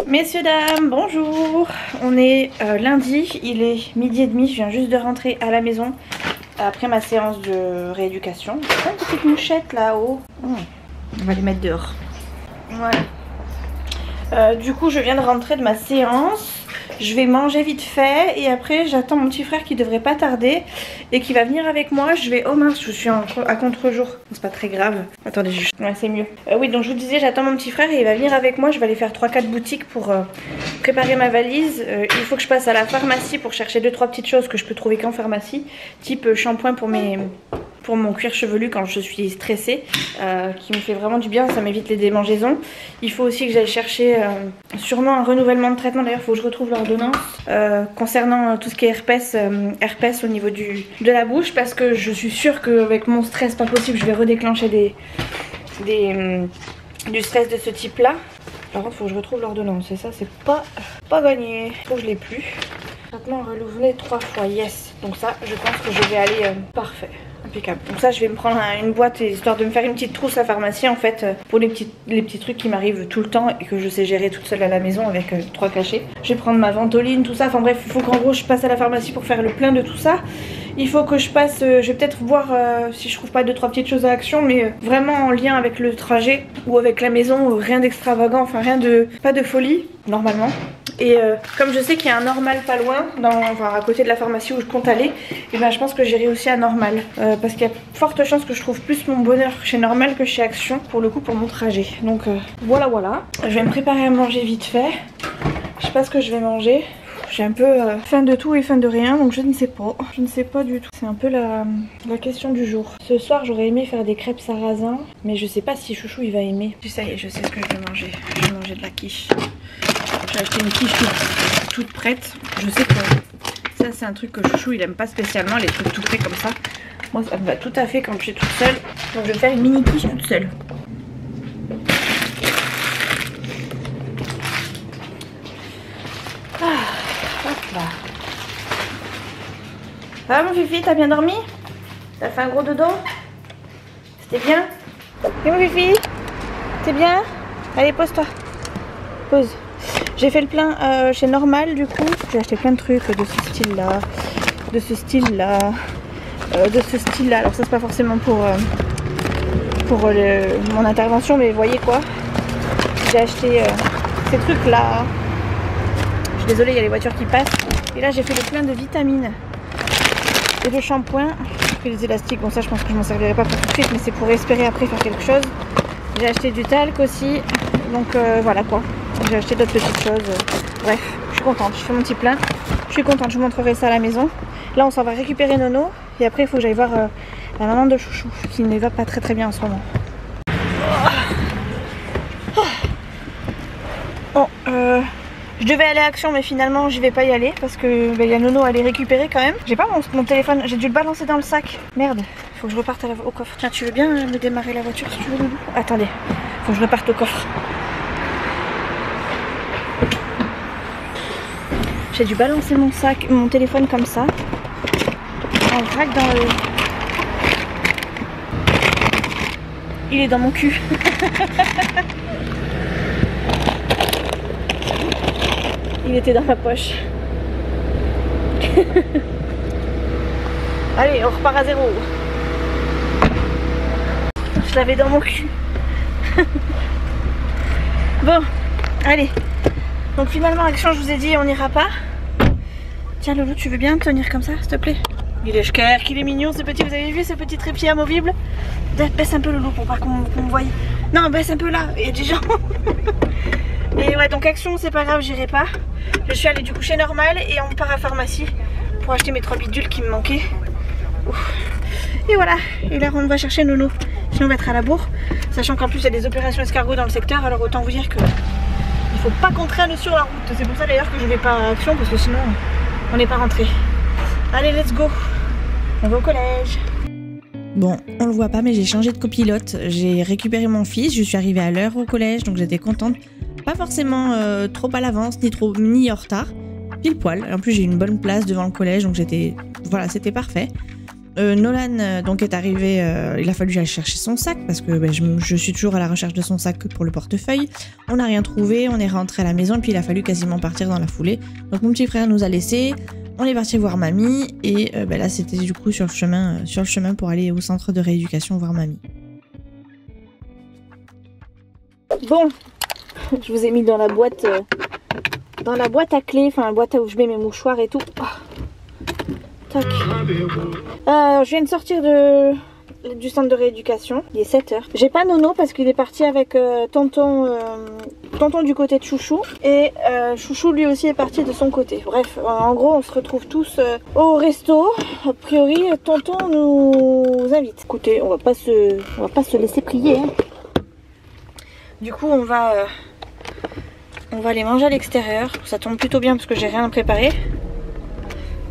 Messieurs, dames, bonjour. On est lundi, il est 12h30, je viens juste de rentrer à la maison après ma séance de rééducation. Une petite mouchette là-haut. On va les mettre dehors. Voilà. Du coup, je viens de rentrer de ma séance. Je vais manger vite fait et après j'attends mon petit frère qui devrait pas tarder et qui va venir avec moi. Je vais... Oh mince, je suis à contre-jour. C'est pas très grave. Attendez, ouais, c'est mieux. Oui, donc je vous disais, j'attends mon petit frère et il va venir avec moi. Je vais aller faire 3-4 boutiques pour préparer ma valise. Il faut que je passe à la pharmacie pour chercher 2-3 petites choses que je peux trouver qu'en pharmacie. Type shampoing pour mon cuir chevelu quand je suis stressée, qui me fait vraiment du bien, ça m'évite les démangeaisons. Il faut aussi que j'aille chercher sûrement un renouvellement de traitement. D'ailleurs, il faut que je retrouve l'ordonnance concernant tout ce qui est herpès au niveau de la bouche, parce que je suis sûre qu'avec mon stress, pas possible, je vais redéclencher du stress de ce type là. Par contre, il faut que je retrouve l'ordonnance et ça, c'est pas gagné. Je trouve que je l'ai plus. Traitement renouvelé 3 fois, yes. Donc ça, je pense que je vais aller parfait. Impeccable. Donc ça, je vais me prendre une boîte histoire de me faire une petite trousse à pharmacie en fait pour les petits trucs qui m'arrivent tout le temps et que je sais gérer toute seule à la maison avec 3 cachets. Je vais prendre ma ventoline, tout ça. Enfin bref, il faut qu'en gros je passe à la pharmacie pour faire le plein de tout ça. Il faut que je passe, je vais peut-être voir si je trouve pas 2-3 petites choses à action, mais vraiment en lien avec le trajet ou avec la maison, rien d'extravagant, enfin pas de folie normalement. Et comme je sais qu'il y a un Normal pas loin, enfin, à côté de la pharmacie où je compte aller, et ben je pense que j'irai aussi à Normal. Parce qu'il y a forte chance que je trouve plus mon bonheur chez Normal que chez Action, pour le coup, pour mon trajet. Donc voilà. Je vais me préparer à manger vite fait. Je sais pas ce que je vais manger. J'ai un peu faim de tout et faim de rien, donc je ne sais pas. Je ne sais pas du tout. C'est un peu la question du jour. Ce soir, j'aurais aimé faire des crêpes sarrasin, mais je sais pas si Chouchou il va aimer. Ça y est, je sais ce que je vais manger. Je vais manger de la quiche. J'ai acheté une quiche toute prête. Je sais que ça c'est un truc que Chouchou il aime pas spécialement, les trucs tout prêts comme ça. Moi ça me va tout à fait quand je suis toute seule. Donc je vais faire une mini quiche toute seule. Hop là. Ça va mon Fifi, t'as bien dormi? T'as fait un gros dodo? C'était bien? Et mon Fifi? T'es bien? Allez, pose-toi. Pose. J'ai fait le plein chez Normal du coup. J'ai acheté plein de trucs de ce style là, de ce style là, de ce style là. Alors ça c'est pas forcément pour mon intervention, mais vous voyez quoi. J'ai acheté ces trucs là. Je suis désolée, il y a les voitures qui passent. Et là j'ai fait le plein de vitamines et de shampoing. J'ai pris les élastiques, bon ça je pense que je m'en servirai pas pour tout de suite, mais c'est pour espérer après faire quelque chose. J'ai acheté du talc aussi. Donc voilà quoi. J'ai acheté d'autres petites choses. Bref, je suis contente. Je fais mon petit plein. Je suis contente. Je vous montrerai ça à la maison. Là, on s'en va récupérer Nono. Et après, il faut que j'aille voir la maman de Chouchou qui ne va pas très bien en ce moment. Bon, je devais aller à Action, mais finalement, je vais pas y aller parce que y a Nono à aller récupérer quand même. J'ai pas mon téléphone. J'ai dû le balancer dans le sac. Merde. Faut que je reparte au coffre. Tiens, tu veux bien me démarrer la voiture si tu veux, Nono? Attendez. Faut que je reparte au coffre. J'ai dû balancer mon téléphone comme ça, en vrac dans le... Il est dans mon cul. Il était dans ma poche. Allez, on repart à zéro. Je l'avais dans mon cul. Bon, allez. Donc finalement, Action, je vous ai dit, on n'ira pas. Tiens Loulou, tu veux bien tenir comme ça, s'il te plaît? Il est ch'ker, qu'il est mignon ce petit, vous avez vu ce petit trépied amovible? Baisse un peu Loulou pour pas qu'on me voie. Non, baisse un peu là, il y a des gens. Et ouais, donc Action, c'est pas grave, j'irai pas. Je suis allée du coup chez Normal et on part à pharmacie pour acheter mes 3 bidules qui me manquaient. Ouf. Et voilà, et là on va chercher Nono. Sinon on va être à la bourre, sachant qu'en plus il y a des opérations escargots dans le secteur, alors autant vous dire que il faut pas qu'on traîne sur la route. C'est pour ça d'ailleurs que je vais pas à Action, parce que sinon on n'est pas rentré. Allez, let's go. On va au collège. Bon, on le voit pas, mais j'ai changé de copilote. J'ai récupéré mon fils, je suis arrivée à l'heure au collège, donc j'étais contente. pas forcément trop à l'avance, ni en retard. Pile poil. En plus, j'ai une bonne place devant le collège, donc voilà, c'était parfait. Nolan donc est arrivé, il a fallu que j'aille chercher son sac parce que je suis toujours à la recherche de son sac pour le portefeuille. On n'a rien trouvé, on est rentré à la maison et puis il a fallu quasiment partir dans la foulée. Donc mon petit frère nous a laissés, on est parti voir mamie et là c'était du coup sur le chemin pour aller au centre de rééducation voir mamie. Bon, je vous ai mis dans la boîte à clé, enfin la boîte où je mets mes mouchoirs et tout. Tac. Je viens de sortir du centre de rééducation. Il est 7h. J'ai pas Nono parce qu'il est parti avec tonton du côté de Chouchou. Et Chouchou lui aussi est parti de son côté. Bref, en gros on se retrouve tous au resto. A priori tonton nous invite. Écoutez, on va pas se laisser prier. Hein. Du coup on va aller manger à l'extérieur. Ça tombe plutôt bien parce que j'ai rien à préparer.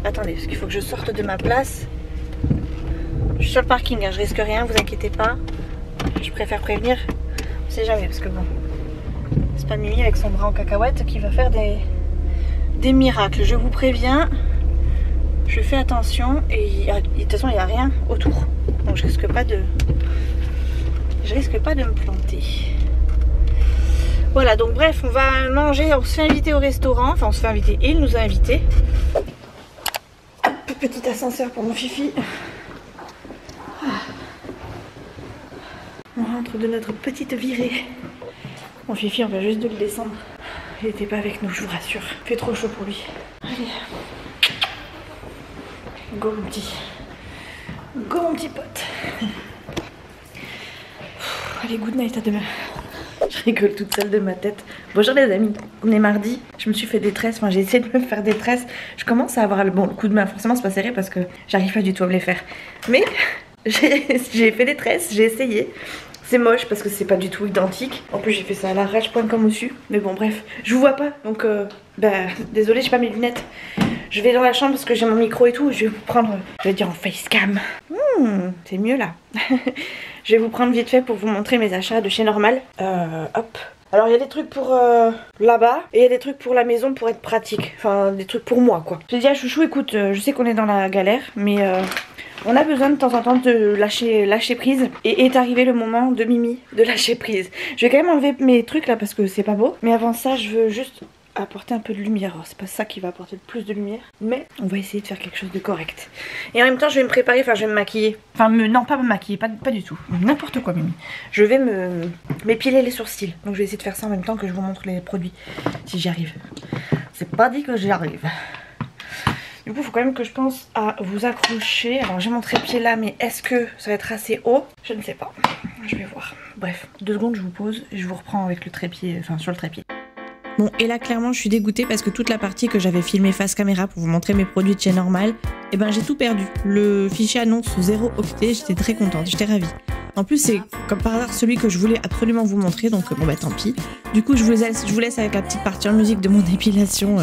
Attendez, parce qu'il faut que je sorte de ma place. Je suis sur le parking, hein, je risque rien, vous inquiétez pas. Je préfère prévenir. On sait jamais, parce que bon, c'est pas Mimi avec son bras en cacahuète qui va faire des miracles. Je vous préviens, je fais attention et de toute façon il n'y a rien autour. Donc je risque pas de me planter. Voilà, donc bref, on va manger, on se fait inviter au restaurant. Enfin, on se fait inviter, il nous a invités. Petit ascenseur pour mon fifi. On rentre de notre petite virée. Mon fifi, on vient juste de le descendre. Il n'était pas avec nous, je vous rassure. Il fait trop chaud pour lui. Allez. Go mon petit. Go mon petit pote. Allez, good night, à demain. Je rigole toute seule de ma tête. Bonjour les amis, on est mardi. Je me suis fait des tresses, enfin j'ai essayé de me faire des tresses. Je commence à avoir le coup de main. Forcément c'est pas serré parce que j'arrive pas du tout à me les faire. Mais j'ai fait des tresses, j'ai essayé. C'est moche parce que c'est pas du tout identique. En plus j'ai fait ça à l'arrache.com dessus. Mais bon bref, je vous vois pas. Donc désolée, j'ai pas mes lunettes. Je vais dans la chambre parce que j'ai mon micro et tout. Je vais vous prendre, je vais dire en facecam. C'est mieux là. Je vais vous prendre vite fait pour vous montrer mes achats de chez Normal. Hop. Alors il y a des trucs pour là-bas et il y a des trucs pour la maison pour être pratique. Enfin des trucs pour moi quoi. J'ai dit à Chouchou, écoute, je sais qu'on est dans la galère, mais on a besoin de temps en temps de lâcher prise. Et est arrivé le moment de Mimi de lâcher prise. Je vais quand même enlever mes trucs là parce que c'est pas beau. Mais avant ça je veux juste apporter un peu de lumière. Alors, c'est pas ça qui va apporter le plus de lumière, mais on va essayer de faire quelque chose de correct. Et en même temps je vais me préparer, enfin je vais me maquiller. Enfin non pas me maquiller, pas du tout. N'importe quoi Mimi. Je vais m'épiler les sourcils. Donc je vais essayer de faire ça en même temps que je vous montre les produits. Si j'y arrive. C'est pas dit que j'y arrive. Du coup il faut quand même que je pense à vous accrocher. Alors j'ai mon trépied là, mais est-ce que ça va être assez haut? Je ne sais pas. Je vais voir. Bref, 2 secondes je vous pose et je vous reprends avec le trépied, enfin sur le trépied. Bon, et là clairement je suis dégoûtée parce que toute la partie que j'avais filmée face caméra pour vous montrer mes produits de chez Normal, et ben j'ai tout perdu. Le fichier annonce 0 octet, j'étais très contente, j'étais ravie. En plus c'est comme par hasard celui que je voulais absolument vous montrer, donc bon bah tant pis. Du coup je vous laisse avec la petite partie en musique de mon épilation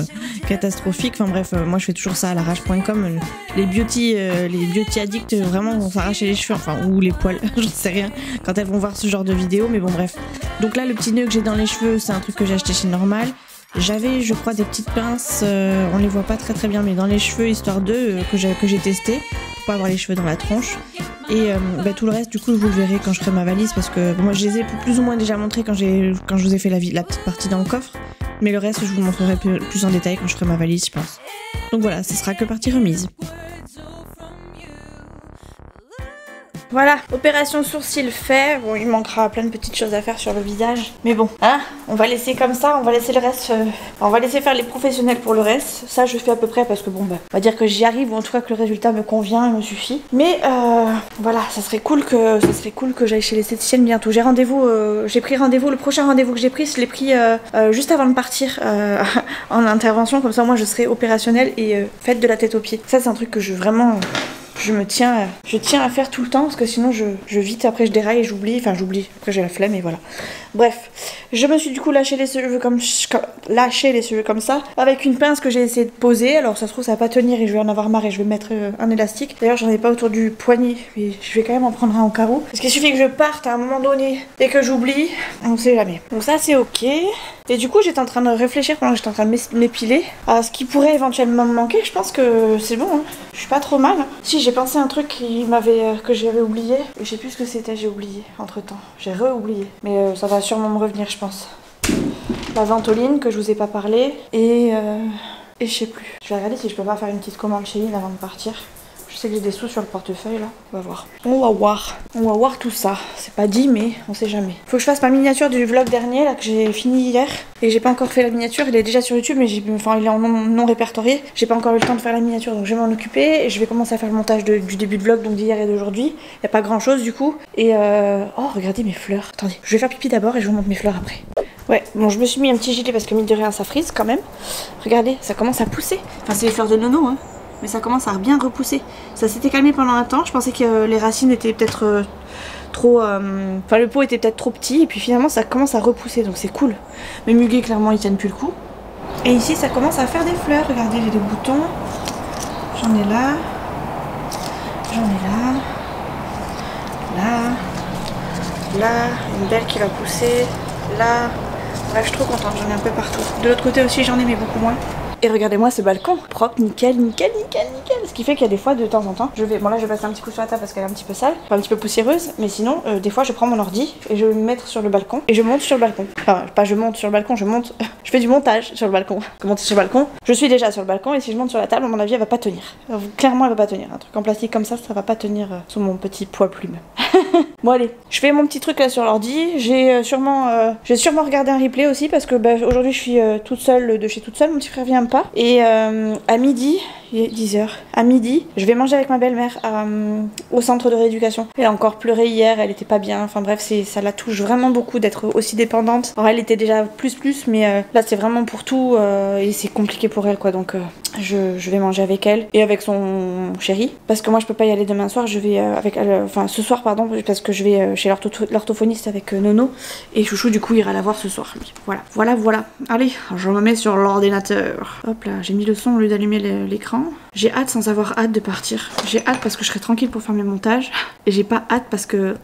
catastrophique. Enfin bref, moi je fais toujours ça à l'arrache.com. Les beauty addicts vraiment vont s'arracher les cheveux, enfin ou les poils, j'en sais rien, quand elles vont voir ce genre de vidéo, mais bon bref. Donc là le petit nœud que j'ai dans les cheveux, c'est un truc que j'ai acheté chez Normal. J'avais je crois des petites pinces, on les voit pas très bien, mais dans les cheveux, histoire d'eux, que j'ai testé pour pas avoir les cheveux dans la tronche. Et tout le reste du coup je vous le verrez quand je ferai ma valise, parce que moi je les ai plus ou moins déjà montrés quand je vous ai fait la petite partie dans le coffre, mais le reste je vous le montrerai plus en détail quand je ferai ma valise je pense. Donc voilà, ce sera que partie remise. Voilà, opération sourcil fait. Bon, il manquera plein de petites choses à faire sur le visage. Mais bon, hein, on va laisser comme ça, on va laisser le reste... on va laisser faire les professionnels pour le reste. Ça, je fais à peu près parce que bon, on va dire que j'y arrive, ou en tout cas que le résultat me convient, me suffit. Mais voilà, ça serait cool que j'aille chez l'esthéticienne bientôt. J'ai pris rendez-vous, le prochain rendez-vous que j'ai pris, je l'ai pris juste avant de partir en intervention. Comme ça, moi, je serai opérationnelle et faite de la tête aux pieds. Ça, c'est un truc que je tiens à faire tout le temps, parce que sinon je vite après je déraille et j'oublie, après j'ai la flemme et voilà. Bref, je me suis du coup lâché les cheveux comme ça avec une pince que j'ai essayé de poser. Alors ça se trouve ça va pas tenir et je vais en avoir marre et je vais mettre un élastique. D'ailleurs j'en ai pas autour du poignet, mais je vais quand même en prendre un au cas où, parce qu'il suffit que je parte à un moment donné et que j'oublie, on sait jamais. Donc ça c'est ok. Et du coup j'étais en train de réfléchir pendant que j'étais en train de m'épiler à ce qui pourrait éventuellement me manquer. Je pense que c'est bon, hein. Je suis pas trop mal. Si, j'ai pensé à un truc que j'avais oublié. Je sais plus ce que c'était, j'ai oublié entre temps. J'ai re-oublié. Mais ça va sûrement me revenir, je pense. La ventoline que je vous ai pas parlé. Et je sais plus. Je vais regarder si je peux pas faire une petite commande chez Lynn avant de partir. Je sais que j'ai des sous sur le portefeuille là. On va voir. On va voir tout ça. C'est pas dit mais on sait jamais. Faut que je fasse ma miniature du vlog dernier là que j'ai fini hier. Et j'ai pas encore fait la miniature. Il est déjà sur YouTube mais il est en non répertorié. J'ai pas encore eu le temps de faire la miniature donc je vais m'en occuper. Et je vais commencer à faire le montage du début de vlog donc d'hier et d'aujourd'hui. Y a pas grand chose du coup. Et oh regardez mes fleurs. Attendez, je vais faire pipi d'abord et je vous montre mes fleurs après. Ouais, bon je me suis mis un petit gilet parce que mine de rien ça frise quand même. Regardez, ça commence à pousser. Enfin c'est les fleurs de Nono hein. Mais ça commence à bien repousser. Ça s'était calmé pendant un temps. Je pensais que les racines étaient peut-être trop... Enfin le pot était peut-être trop petit. Et puis finalement ça commence à repousser. Donc c'est cool. Mes muguets clairement ils tiennent plus le coup. Et ici ça commence à faire des fleurs. Regardez j'ai des boutons. J'en ai là. J'en ai là. Là. Là. Une belle qui va pousser. Là. Bref je suis trop contente. J'en ai un peu partout. De l'autre côté aussi j'en ai mais beaucoup moins. Et regardez-moi ce balcon, propre, nickel, nickel, nickel, nickel. Ce qui fait qu'il y a des fois, de temps en temps, bon là je vais passer un petit coup sur la table parce qu'elle est un petit peu sale, enfin un petit peu poussiéreuse, mais sinon, des fois je prends mon ordi et je vais me mettre sur le balcon et je monte sur le balcon. Enfin, pas je monte sur le balcon, je monte, je fais du montage sur le balcon. Monter sur le balcon, je suis déjà sur le balcon et si je monte sur la table, à mon avis, elle va pas tenir. Clairement, elle va pas tenir. Un truc en plastique comme ça va pas tenir sous mon petit poids plume. Bon allez, je fais mon petit truc là sur l'ordi. J'ai sûrement regardé un replay aussi parce que aujourd'hui je suis toute seule de chez toute seule. Mon petit frère vient pas. Et à midi, il est 10h, à midi, je vais manger avec ma belle-mère au centre de rééducation. Elle a encore pleuré hier, elle était pas bien. Enfin bref, ça la touche vraiment beaucoup d'être aussi dépendante. Alors elle était déjà plus, mais là c'est vraiment pour tout et c'est compliqué pour elle quoi. Donc je vais manger avec elle et avec son chéri. Parce que moi je peux pas y aller demain soir, je vais avec elle, enfin ce soir pardon, parce que je vais chez l'orthophoniste avec Nono. Et Chouchou du coup ira la voir ce soir lui. Voilà. Allez, je me mets sur l'ordinateur. Hop là, j'ai mis le son au lieu d'allumer l'écran. J'ai hâte sans avoir hâte de partir. J'ai hâte parce que je serai tranquille pour faire mes montages. Et j'ai pas hâte parce que...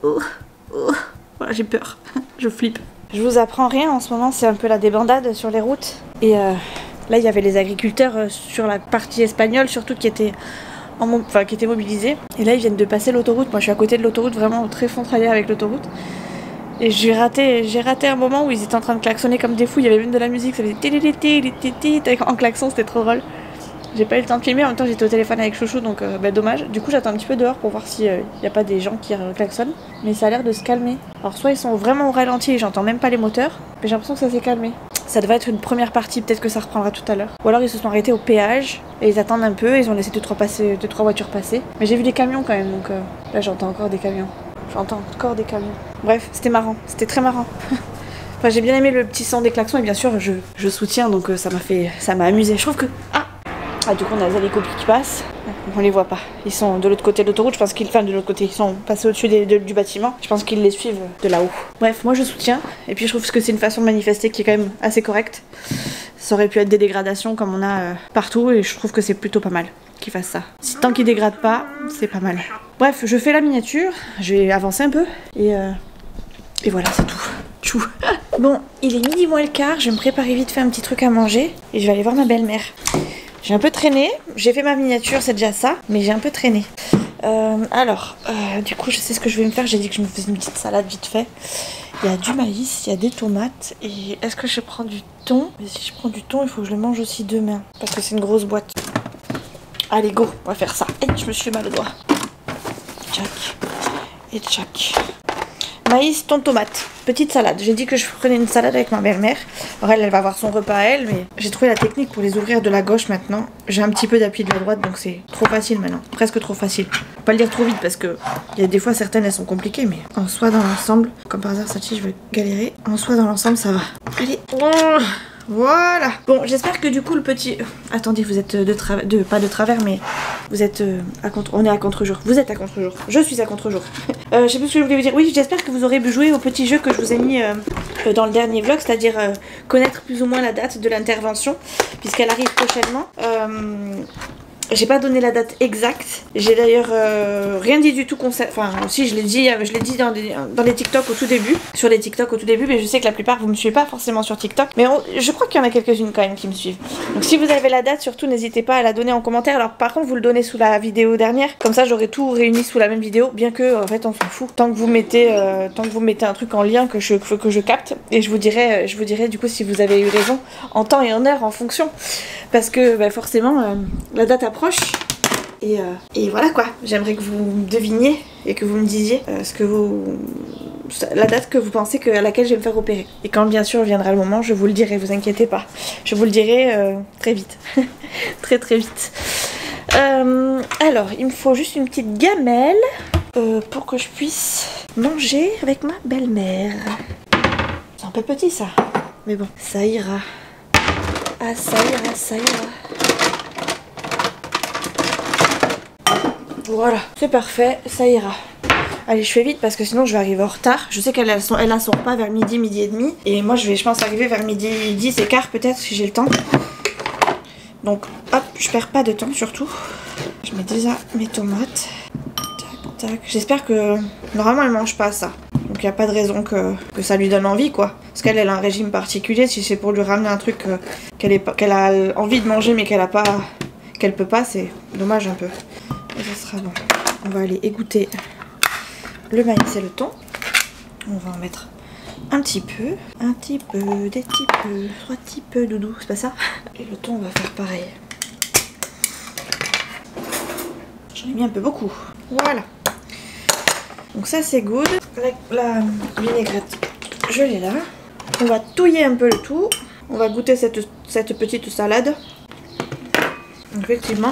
voilà, j'ai peur. Je flippe. Je vous apprends rien en ce moment, c'est un peu la débandade sur les routes. Et là, il y avait les agriculteurs sur la partie espagnole, surtout qui étaient mobilisés. Et là, ils viennent de passer l'autoroute. Moi, je suis à côté de l'autoroute, vraiment très frontalier avec l'autoroute. Et j'ai raté un moment où ils étaient en train de klaxonner comme des fous. Il y avait même de la musique, ça faisait en klaxon, c'était trop drôle. J'ai pas eu le temps de filmer, en même temps j'étais au téléphone avec Chouchou, donc dommage. Du coup j'attends un petit peu dehors pour voir s'il y a pas des gens qui klaxonnent. Mais ça a l'air de se calmer. Alors soit ils sont vraiment au ralenti et j'entends même pas les moteurs, mais j'ai l'impression que ça s'est calmé. Ça devrait être une première partie, peut-être que ça reprendra tout à l'heure. Ou alors ils se sont arrêtés au péage et ils attendent un peu, ils ont laissé 2-3 voitures passer. Mais j'ai vu des camions quand même, donc là j'entends encore des camions. Bref, c'était marrant, c'était très marrant. Enfin j'ai bien aimé le petit son des klaxons et bien sûr je soutiens, donc ça m'a amusé. Je trouve que... Ah du coup on a les hélicos qui passent, on les voit pas, ils sont de l'autre côté de l'autoroute, je pense qu'ils de l'autre côté, ils sont passés au-dessus du bâtiment, je pense qu'ils les suivent de là-haut. Bref, moi je soutiens, et puis je trouve que c'est une façon de manifester qui est quand même assez correcte. Ça aurait pu être des dégradations comme on a partout, et je trouve que c'est plutôt pas mal qu'ils fassent ça. Tant qu'ils dégradent pas, c'est pas mal. Bref, je fais la miniature, je vais avancer un peu, et voilà c'est tout. Tchou. Bon, il est midi moins le quart, je vais me préparer vite fait un petit truc à manger, et je vais aller voir ma belle-mère. J'ai un peu traîné, j'ai fait ma miniature, c'est déjà ça, mais j'ai un peu traîné. Du coup, je sais ce que je vais me faire. J'ai dit que je me faisais une petite salade vite fait. Il y a du maïs, il y a des tomates. Et est-ce que je prends du thon? Mais si je prends du thon, il faut que je le mange aussi demain. Parce que c'est une grosse boîte. Allez, go, on va faire ça. Et je me suis fait mal au doigt. Tchac. Et tchac. Maïs, thon, tomate. Petite salade. J'ai dit que je prenais une salade avec ma belle-mère. Alors elle va avoir son repas à elle, mais j'ai trouvé la technique pour les ouvrir de la gauche maintenant. J'ai un petit peu d'appui de la droite, donc c'est trop facile maintenant. Presque trop facile. Faut pas le dire trop vite parce que il y a des fois certaines elles sont compliquées, mais en soi dans l'ensemble, comme par hasard celle-ci je vais galérer. En soi dans l'ensemble ça va. Allez. Voilà. Bon, j'espère que du coup le petit... Attendez, vous êtes pas de travers, mais vous êtes on est à contre-jour. Vous êtes à contre-jour. Je suis à contre-jour. Je sais plus ce que je voulais vous dire. Oui, j'espère que vous aurez joué au petit jeu que je vous ai mis dans le dernier vlog, c'est-à-dire connaître plus ou moins la date de l'intervention, puisqu'elle arrive prochainement. J'ai pas donné la date exacte. J'ai d'ailleurs rien dit du tout enfin si je l'ai dit dans les TikTok au tout début. Sur les TikTok au tout début, mais je sais que la plupart vous me suivez pas forcément sur TikTok. Mais je crois qu'il y en a quelques-unes quand même qui me suivent. Donc si vous avez la date, surtout n'hésitez pas à la donner en commentaire. Alors par contre vous le donnez sous la vidéo dernière. Comme ça j'aurai tout réuni sous la même vidéo. Bien que en fait on s'en fout. Tant que vous mettez un truc en lien que je capte. Et je vous dirai du coup si vous avez eu raison en temps et en heure en fonction. Parce que bah, forcément la date approche. Et voilà quoi, j'aimerais que vous deviniez et que vous me disiez la date que vous pensez à laquelle je vais me faire opérer. Et quand bien sûr viendra le moment, je vous le dirai, vous inquiétez pas. Je vous le dirai très vite. Très très vite. Alors, il me faut juste une petite gamelle pour que je puisse manger avec ma belle-mère. C'est un peu petit ça, mais bon, ça ira. Ah ça ira, ça ira. Voilà, c'est parfait, ça ira. Allez, je fais vite parce que sinon je vais arriver en retard. Je sais qu'elle a son repas vers midi et demi. Et moi je pense arriver vers midi 10 et quart peut-être si j'ai le temps. Donc hop, je perds pas de temps surtout. Je mets déjà mes tomates. Tac, tac. J'espère que normalement elle mange pas ça. Donc il n'y a pas de raison que ça lui donne envie quoi. Parce qu'elle a un régime particulier. Si c'est pour lui ramener un truc qu'elle a envie de manger mais qu'elle peut pas, c'est dommage un peu. Et ça sera bon. On va aller égoutter le maïs et le thon. On va en mettre un petit peu, des petits peu, 3 petits peu, doudou, c'est pas ça? Et le thon, on va faire pareil. J'en ai mis un peu beaucoup. Voilà. Donc ça c'est good. Avec la vinaigrette, je l'ai là. On va touiller un peu le tout. On va goûter cette petite salade. Effectivement,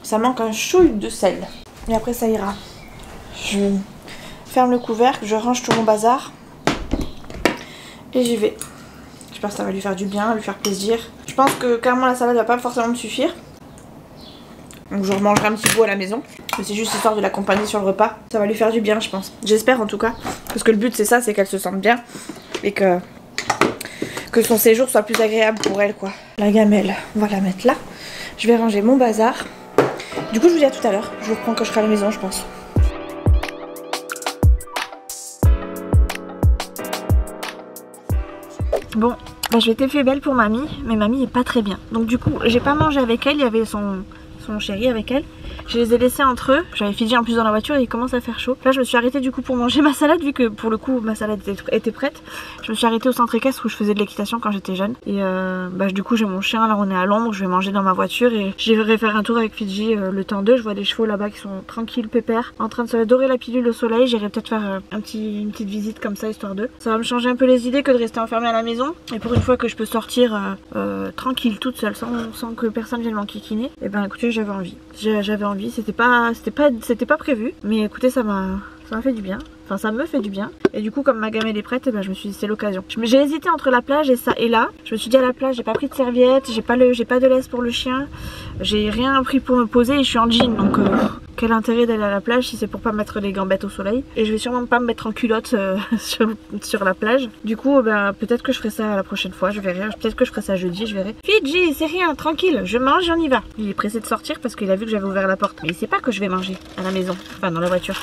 ça manque un chouille de sel. Et après ça ira. Je ferme le couvercle, je range tout mon bazar. Et j'y vais. J'espère que ça va lui faire du bien, lui faire plaisir. Je pense que clairement la salade va pas forcément me suffire. Donc je remangerai un petit bout à la maison. Mais c'est juste histoire de l'accompagner sur le repas. Ça va lui faire du bien je pense. J'espère en tout cas. Parce que le but c'est ça, c'est qu'elle se sente bien. Et que son séjour soit plus agréable pour elle quoi. La gamelle, on va la mettre là. Je vais ranger mon bazar. Du coup je vous dis à tout à l'heure. Je vous reprends quand je serai à la maison je pense. Bon, bah, je vais fait belle pour mamie, mais mamie est pas très bien. Donc du coup, j'ai pas mangé avec elle, il y avait son chéri avec elle. Je les ai laissés entre eux, j'avais Fidji en plus dans la voiture et il commence à faire chaud. Là je me suis arrêtée du coup pour manger ma salade vu que pour le coup ma salade était prête. Je me suis arrêtée au centre équestre où je faisais de l'équitation quand j'étais jeune. Et du coup j'ai mon chien, là on est à l'ombre, je vais manger dans ma voiture et j'irai faire un tour avec Fidji le temps d'eux. Je vois des chevaux là-bas qui sont tranquilles, pépères, en train de se dorer la pilule au soleil. J'irai peut-être faire une petite visite comme ça histoire d'eux. Ça va me changer un peu les idées que de rester enfermée à la maison. Et pour une fois que je peux sortir tranquille toute seule sans que personne vienne m'enquiquiner, et ben écoutez j'avais envie. J'avais envie, c'était pas prévu, mais écoutez ça m'a fait du bien. Enfin ça me fait du bien. Et du coup comme ma gamelle est prête, et ben, je me suis dit c'est l'occasion. J'ai hésité entre la plage et là. Je me suis dit à la plage j'ai pas pris de serviette, j'ai pas de laisse pour le chien, j'ai rien pris pour me poser et je suis en jean donc quel intérêt d'aller à la plage si c'est pour pas mettre les gambettes au soleil. Et je vais sûrement pas me mettre en culotte sur la plage. Du coup ben, peut-être que je ferai ça la prochaine fois, je verrai. Peut-être que je ferai ça jeudi, je verrai. Fidji c'est rien, tranquille, je mange et on y va. Il est pressé de sortir parce qu'il a vu que j'avais ouvert la porte. Mais il sait pas que je vais manger à la maison, enfin dans la voiture.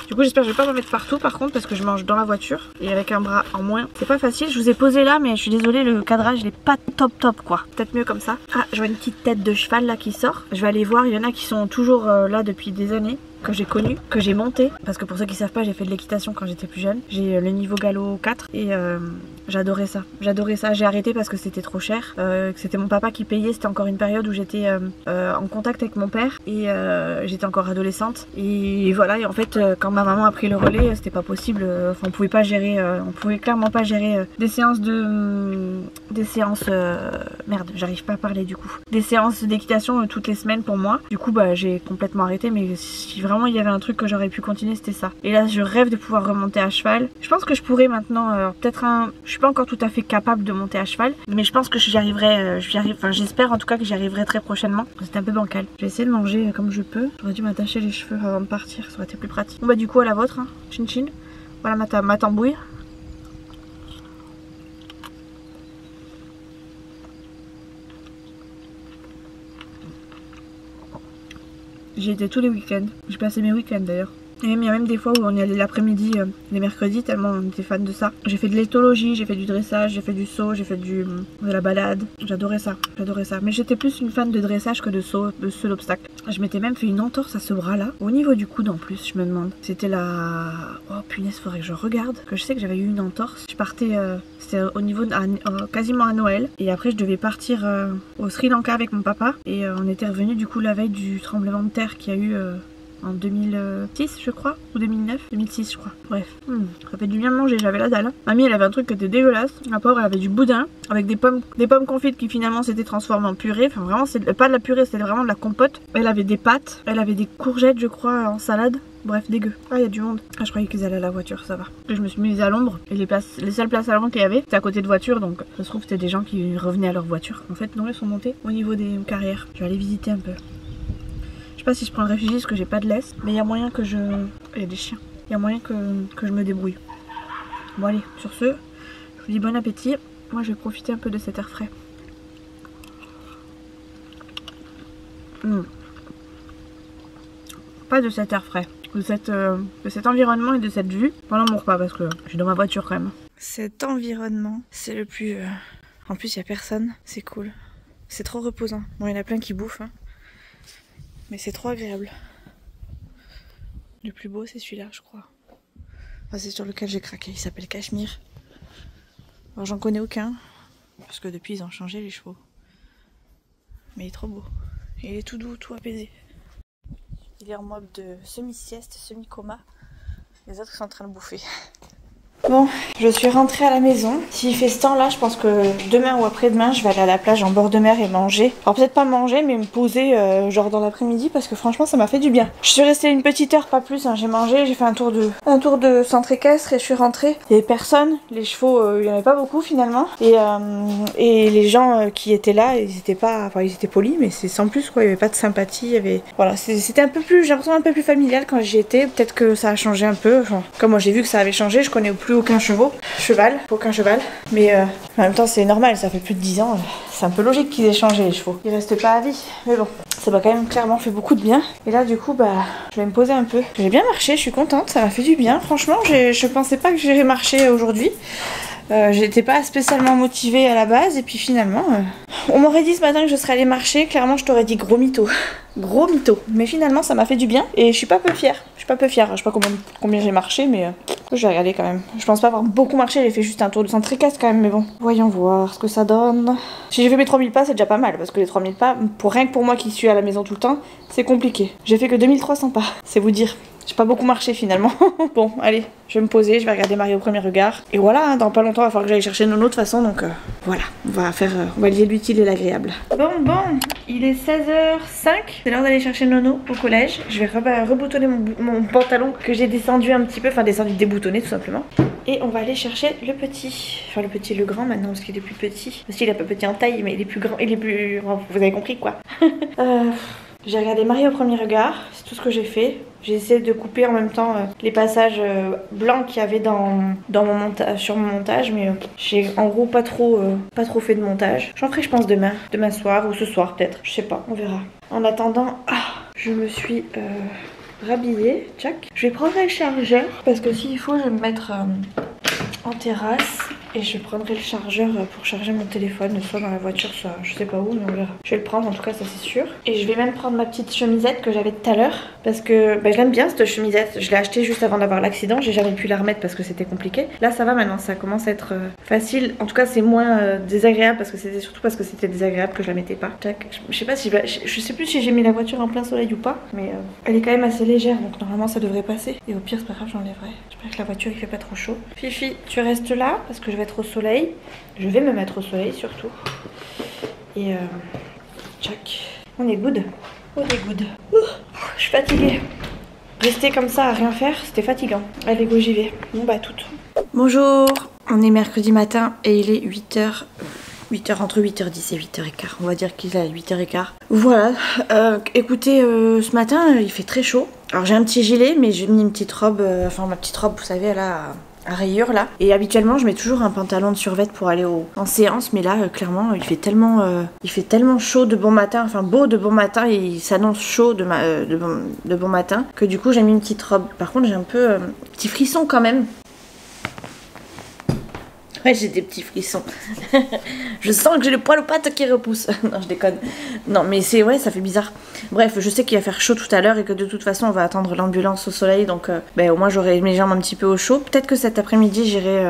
Du coup j'espère que je vais pas me mettre partout par contre parce que je mange dans la voiture et avec un bras en moins. C'est pas facile, je vous ai posé là mais je suis désolée le cadrage il est pas top quoi. Peut-être mieux comme ça. Ah je vois une petite tête de cheval là qui sort. Je vais aller voir, il y en a qui sont toujours là depuis des années. Que j'ai connu, que j'ai monté, parce que pour ceux qui savent pas j'ai fait de l'équitation quand j'étais plus jeune, j'ai le niveau galop 4 et j'adorais ça, j'ai arrêté parce que c'était trop cher, que c'était mon papa qui payait, c'était encore une période où j'étais en contact avec mon père et j'étais encore adolescente et voilà et en fait quand ma maman a pris le relais c'était pas possible, on pouvait pas gérer, on pouvait clairement pas gérer des séances merde j'arrive pas à parler du coup, des séances d'équitation toutes les semaines pour moi, du coup bah j'ai complètement arrêté mais si vraiment il y avait un truc que j'aurais pu continuer c'était ça. Et là je rêve de pouvoir remonter à cheval. Je pense que je pourrais maintenant peut-être je suis pas encore tout à fait capable de monter à cheval mais je pense que j'y arriverai, enfin j'espère en tout cas que j'y arriverai très prochainement. C'est un peu bancal. Je vais essayer de manger comme je peux. J'aurais dû m'attacher les cheveux avant de partir, ça aurait été plus pratique. Bon bah du coup à la vôtre hein. Chin chin. Voilà ma tambouille. J'y étais tous les week-ends. J'ai passé mes week-ends d'ailleurs. Et même, il y a même des fois où on y allait l'après-midi, les mercredis, tellement on était fan de ça. J'ai fait de l'éthologie, j'ai fait du dressage, j'ai fait du saut, j'ai fait de la balade. J'adorais ça, j'adorais ça. Mais j'étais plus une fan de dressage que de saut d'obstacle. Je m'étais même fait une entorse à ce bras-là, au niveau du coude en plus, je me demande. C'était la... Oh punaise, faudrait que je regarde. Que je sais que j'avais eu une entorse. Je partais, c'était au niveau quasiment à Noël. Et après, je devais partir au Sri Lanka avec mon papa. Et on était revenu du coup la veille du tremblement de terre qu'il y a eu... en 2006 je crois, ou 2009, 2006 je crois, bref. Ça fait du bien de manger, j'avais la dalle. Mamie elle avait un truc qui était dégueulasse, la pauvre elle avait du boudin, avec des pommes confites qui finalement s'étaient transformées en purée, enfin vraiment c'est pas de la purée, c'était vraiment de la compote. Elle avait des pâtes, elle avait des courgettes je crois en salade. Bref, dégueu. Ah, il y a du monde. Ah, je croyais qu'ils allaient à la voiture, ça va. Et je me suis mise à l'ombre. Et les seules places à l'ombre qu'il y avait, c'était à côté de voiture. Donc, ça se trouve, c'était des gens qui revenaient à leur voiture. En fait, non, ils sont montés au niveau des carrières. Je vais aller visiter un peu. Je sais pas si je prends le réfugié parce que j'ai pas de laisse, mais il y a moyen que je... Il y a des chiens. Il y a moyen que je me débrouille. Bon allez, sur ce, je vous dis bon appétit. Moi je vais profiter un peu de cet air frais. Pas de cet air frais, de cet environnement et de cette vue pendant mon repas parce que je suis dans ma voiture quand même. Cet environnement, c'est le plus... En plus il y a personne, c'est cool. C'est trop reposant. Bon, il y en a plein qui bouffent, hein. Mais c'est trop agréable. Le plus beau c'est celui-là je crois. Enfin, c'est sur lequel j'ai craqué, il s'appelle Cachemire. Alors j'en connais aucun, parce que depuis ils ont changé les chevaux. Mais il est trop beau. Et il est tout doux, tout apaisé. Il est en mode de semi-sieste, semi-coma. Les autres sont en train de bouffer. Bon, je suis rentrée à la maison. S'il fait ce temps là, je pense que demain ou après-demain, je vais aller à la plage en bord de mer et manger. Alors peut-être pas manger, mais me poser genre dans l'après-midi parce que franchement ça m'a fait du bien. Je suis restée une petite heure, pas plus, hein. J'ai mangé, j'ai fait un tour de centre équestre et je suis rentrée. Il y avait personne, les chevaux, il y en avait pas beaucoup finalement. Et les gens qui étaient là, ils étaient pas, enfin ils étaient polis, mais c'est sans plus quoi, il y avait pas de sympathie, il y avait... Voilà, c'était un peu plus, j'ai l'impression un peu plus familial quand j'y étais. Peut-être que ça a changé un peu. Enfin, comme moi j'ai vu que ça avait changé, je connais plus aucun cheval, mais en même temps c'est normal, ça fait plus de 10 ans, c'est un peu logique qu'ils aient changé les chevaux, ils restent pas à vie, mais bon, ça m'a quand même clairement fait beaucoup de bien. Et là du coup je vais me poser un peu. J'ai bien marché, je suis contente, ça m'a fait du bien, franchement je pensais pas que j'irais marcher aujourd'hui. J'étais pas spécialement motivée à la base et puis finalement on m'aurait dit ce matin que je serais allée marcher, clairement je t'aurais dit gros mytho. Gros mytho, mais finalement ça m'a fait du bien et je suis pas peu fière. Je sais pas combien j'ai marché, mais je vais regarder quand même. Je pense pas avoir beaucoup marché, j'ai fait juste un tour de centre équestre quand même, mais bon. Voyons voir ce que ça donne. Si j'ai fait mes 3000 pas, c'est déjà pas mal, parce que les 3000 pas, rien que pour moi qui suis à la maison tout le temps, c'est compliqué. J'ai fait que 2300 pas, c'est vous dire. J'ai pas beaucoup marché finalement. Bon, allez, je vais me poser, je vais regarder Marie au premier regard. Et voilà, hein, dans pas longtemps, il va falloir que j'aille chercher Nono de toute façon, donc voilà. On va lier l'utile et l'agréable. Bon, il est 16h05. C'est l'heure d'aller chercher Nono au collège. Je vais reboutonner mon pantalon que j'ai descendu un petit peu, enfin descendu déboutonné tout simplement. Et on va aller chercher le petit. Enfin le grand maintenant, parce qu'il est plus petit. Parce qu'il est pas petit en taille, mais il est plus grand, il est plus... Vous avez compris quoi. J'ai regardé Marie au premier regard, c'est tout ce que j'ai fait. J'ai essayé de couper en même temps les passages blancs qu'il y avait sur mon montage, mais j'ai en gros pas trop fait de montage. J'en ferai je pense demain soir ou ce soir peut-être, je sais pas, on verra. En attendant, je me suis rhabillée, tchac. Je vais prendre le chargeur parce que s'il faut je vais me mettre en terrasse. Et je prendrai le chargeur pour charger mon téléphone, soit dans la voiture, soit je sais pas où, mais on verra. Je vais le prendre en tout cas, ça c'est sûr. Et je vais même prendre ma petite chemisette que j'avais tout à l'heure. Parce que je l'aime bien cette chemisette. Je l'ai achetée juste avant d'avoir l'accident. J'ai jamais pu la remettre parce que c'était compliqué. Là ça va maintenant, ça commence à être facile. En tout cas c'est moins désagréable parce que c'était surtout parce que c'était désagréable que je la mettais pas. Tac. Je sais pas si je sais plus si j'ai mis la voiture en plein soleil ou pas. Mais elle est quand même assez légère donc normalement ça devrait passer. Et au pire c'est pas grave, j'enlèverai. J'espère que la voiture il fait pas trop chaud. Fifi, tu restes là parce que je vais être au soleil. Je vais me mettre au soleil surtout. Et tchac. On est good. On est good. Je suis fatiguée. Rester comme ça à rien faire, c'était fatigant. Allez go, j'y vais. Bon bah tout. Bonjour. On est mercredi matin et il est 8h. 8h, entre 8h10 et 8h15. On va dire qu'il est à 8h15. Voilà. Écoutez, ce matin, il fait très chaud. Alors j'ai un petit gilet, mais j'ai mis une petite robe, enfin ma petite robe, vous savez, elle a rayures là. Et habituellement je mets toujours un pantalon de survêt pour aller en séance, mais là clairement il fait tellement chaud de bon matin, enfin beau de bon matin, et il s'annonce chaud de bon matin, que du coup j'ai mis une petite robe. Par contre j'ai un peu petit frisson quand même. Ouais, j'ai des petits frissons. Je sens que j'ai le poil aux pattes qui repousse. Non, je déconne. Non, mais c'est ouais, ça fait bizarre. Bref, je sais qu'il va faire chaud tout à l'heure et que de toute façon, on va attendre l'ambulance au soleil. Donc, au moins, j'aurai mes jambes un petit peu au chaud. Peut-être que cet après-midi, j'irai...